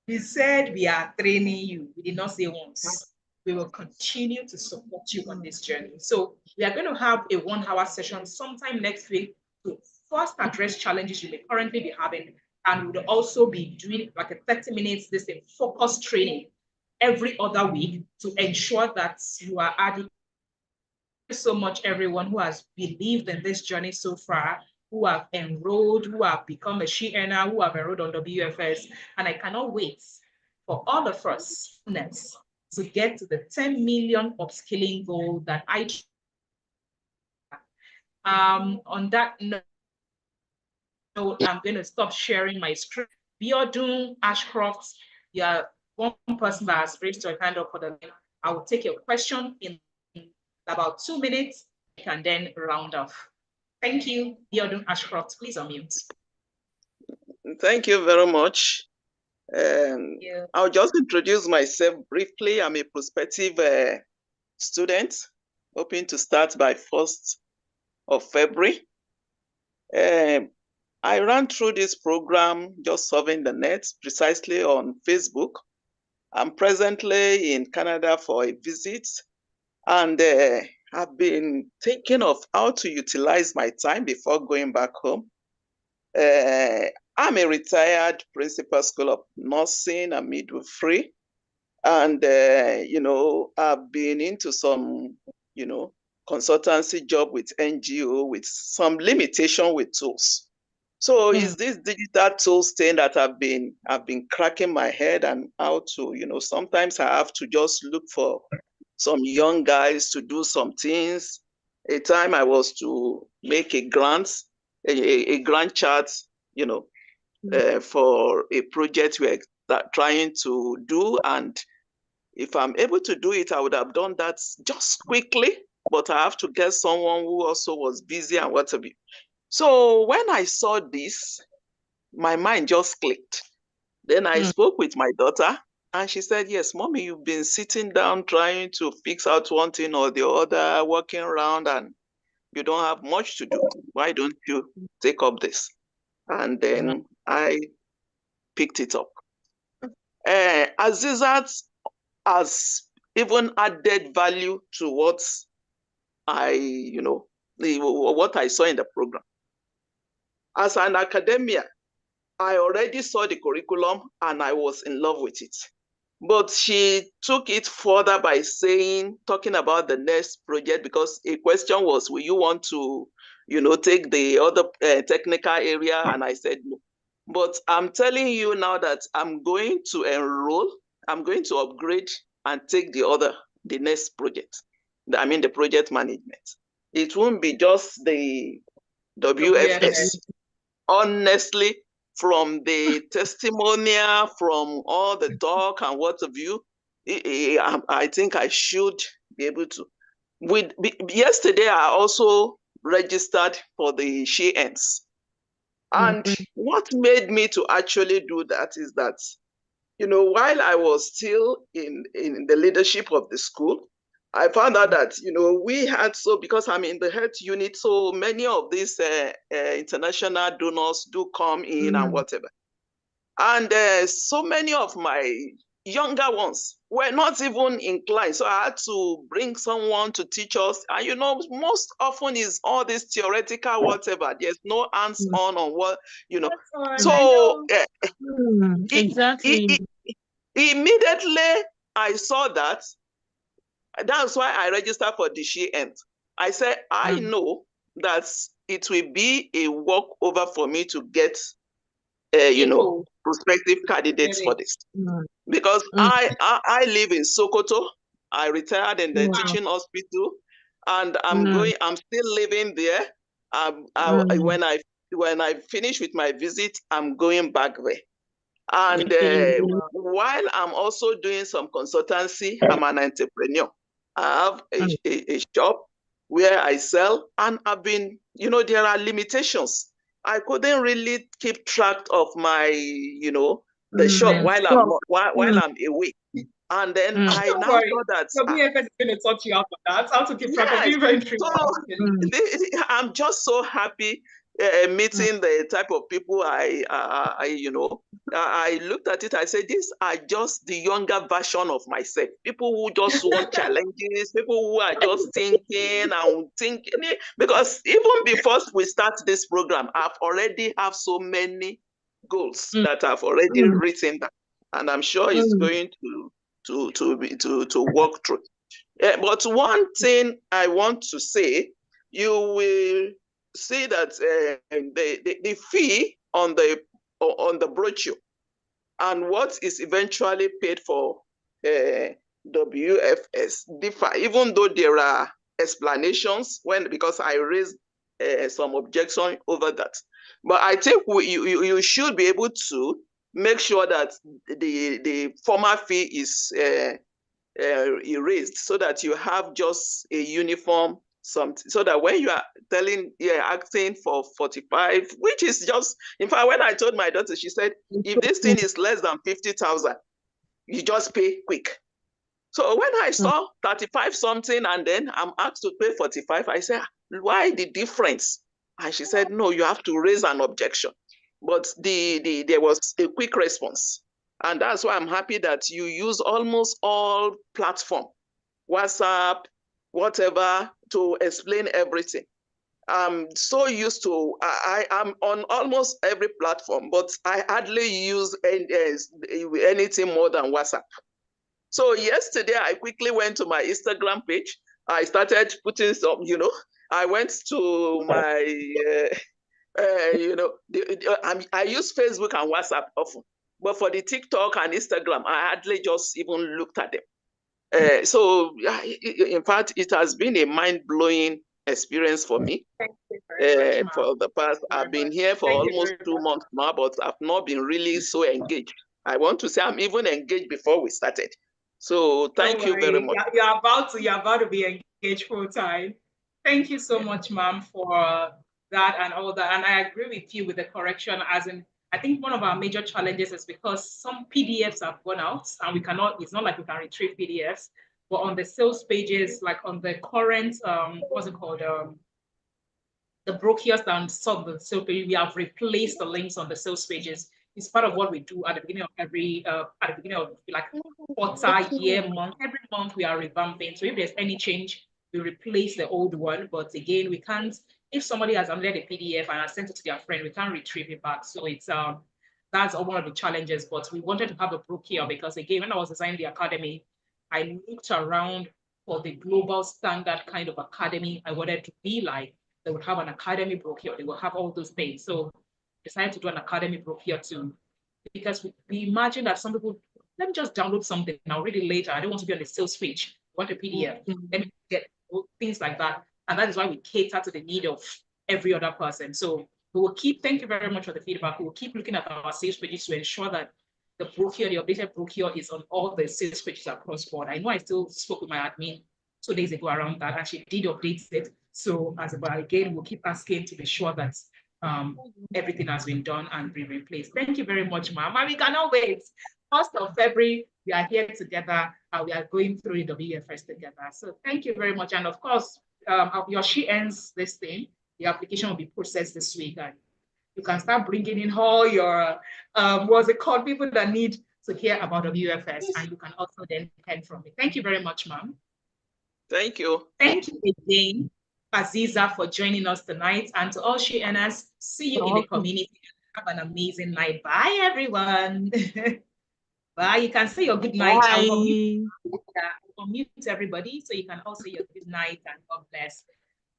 We said we are training you. We did not say once. We will continue to support you on this journey. So we are going to have a 1-hour session sometime next week to first address challenges you may currently be having. And we'll also be doing like a 30 minutes, this is focused training every other week to ensure that you are adding. Thank you so much, everyone who has believed in this journey so far, who have enrolled, who have become a SheEarner, who have enrolled on WFS. And I cannot wait for all of us to get to the 10 million upskilling goal that I on that note, I'm going to stop sharing my screen. Biodun Ashcroft, you are one person that has raised your hand up for the line. I will take your question in about 2 minutes and then round off. Thank you, Biodun Ashcroft. Please unmute. Thank you very much. I'll just introduce myself briefly. I'm a prospective student, hoping to start by 1st of February. I ran through this program, Just Solving the Net, precisely on Facebook. I'm presently in Canada for a visit, and I've been thinking of how to utilize my time before going back home. I'm a retired principal school of nursing and midwifery. And, I've been into some, consultancy job with NGO with some limitation with tools. So is this digital tools thing that I've been cracking my head and how to, sometimes I have to just look for some young guys to do some things. A time I was to make a grant chart, for a project we're trying to do. And if I'm able to do it, I would have done that just quickly, but I have to get someone who also was busy and whatever. So when I saw this, my mind just clicked. Then I spoke with my daughter, and she said, yes, mommy, you've been sitting down trying to fix out one thing or the other, walking around, and you don't have much to do. Why don't you take up this? And then I picked it up. Azizat has even added value to what what I saw in the program. As an academia, I already saw the curriculum and I was in love with it. But she took it further by talking about the next project, because a question was, will you want to, take the other technical area? And I said no. But I'm telling you now that I'm going to enroll, I'm going to upgrade and take the next project. I mean, the project management. It won't be just the WFS. Honestly, from the testimonial, from all the talk and what have you, I think I should be able to. Yesterday, I also registered for the SheEarns. And what made me to actually do that is that, while I was still in the leadership of the school, I found out that, we had, because I'm in the health unit, so many of these international donors do come in and whatever. And so many of my younger ones were not even inclined. So I had to bring someone to teach us. And, most often is all this theoretical whatever. There's no hands-on on what, So exactly. Immediately I saw that. That's why I registered for the SheEarns. I said, I know that it will be a walkover for me to get, prospective candidates for this. Because I live in Sokoto. I retired in the teaching hospital, and I'm still living there. When I finish with my visit, I'm going back there. And while I'm also doing some consultancy, I'm an entrepreneur. I have a shop where I sell, and I've been, there are limitations. I couldn't really keep track of my, the shop while I'm away. And then I now saw that. WFS is going to talk to you about that. How to keep track of inventory. So I'm just so happy meeting the type of people I looked at it. I said, these are just the younger version of myself. People who just want challenges. People who are just thinking and thinking. Because even before we start this program, I've already have so many goals that I've already written down, and I'm sure it's going to work through. But one thing I want to say, you will see that the fee on the brochure and what is eventually paid for WFS differ, even though there are explanations because I raised some objection over that. But I think you should be able to make sure that the formal fee is erased, so that you have just a uniform something, so that when you are asking for 45, which is just, in fact, when I told my daughter, she said, if this thing is less than 50,000, you just pay quick. So when I saw 35 something and then I'm asked to pay 45, I said, why the difference? And she said, no, you have to raise an objection. But there was a quick response. And that's why I'm happy that you use almost all platforms, WhatsApp, whatever, to explain everything. I'm so used to, I'm on almost every platform, but I hardly use anything more than WhatsApp. So yesterday, I quickly went to my Instagram page. I started putting some, I went to my, I use Facebook and WhatsApp often. But for the TikTok and Instagram, I hardly just even looked at them. So in fact, it has been a mind-blowing experience for me. For the past, I've been here for almost 2 months now, but I've not been really so engaged. I want to say I'm even engaged before we started. So thank you very much. You're about to be engaged full time. Thank you so much, ma'am, for that and all that. And I agree with you with the correction, as in I think one of our major challenges is because some PDFs have gone out and we cannot, it's not like we can retrieve PDFs, but on the sales pages, like on the current, what's it called? The brochures and some of the sales page, we have replaced the links on the sales pages. It's part of what we do at the beginning of every, at the beginning of like quarter, year, month. Every month we are revamping. So if there's any change, we replace the old one. But again, we can't, if somebody has downloaded a PDF and has sent it to their friend, we can't retrieve it back. So it's that's one of the challenges. But we wanted to have a brochure because again, when I was designing the academy, I looked around for the global standard kind of academy I wanted to be like. They would have an academy brochure, they will have all those things. So decided to do an academy brochure too, because we imagine that some people, let me just download something, I'll read it later. I don't want to be on the sales page. I want a PDF. Let me get things like that. And that is why we cater to the need of every other person. So we will keep, thank you very much for the feedback. We will keep looking at our sales pages to ensure that the brochure, the updated brochure is on all the sales pages across board. I know I still spoke with my admin 2 days ago around that, and she did update it. So as but again, we'll keep asking to be sure that everything has been done and be replaced. Thank you very much, ma'am. And we cannot wait. 1st of February, we are here together. We are going through the WFS together. So thank you very much. And of course, your SheEarns this thing. The application will be processed this week. And you can start bringing in all your, what's it called, people that need to hear about WFS. And you can also then learn from it. Thank you very much, ma'am. Thank you. Thank you again, Aziza, for joining us tonight. And to all SheEarners, see you in the community. Have an amazing night. Bye, everyone. Bye. You can say your good night. Bye. I'll unmute everybody so you can all say your good night and God bless.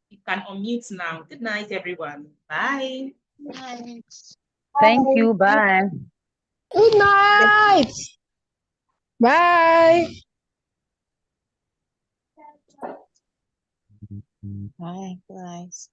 You can unmute now. Good night, everyone. Bye. Thank you. Bye. Good night. Bye. Bye, guys.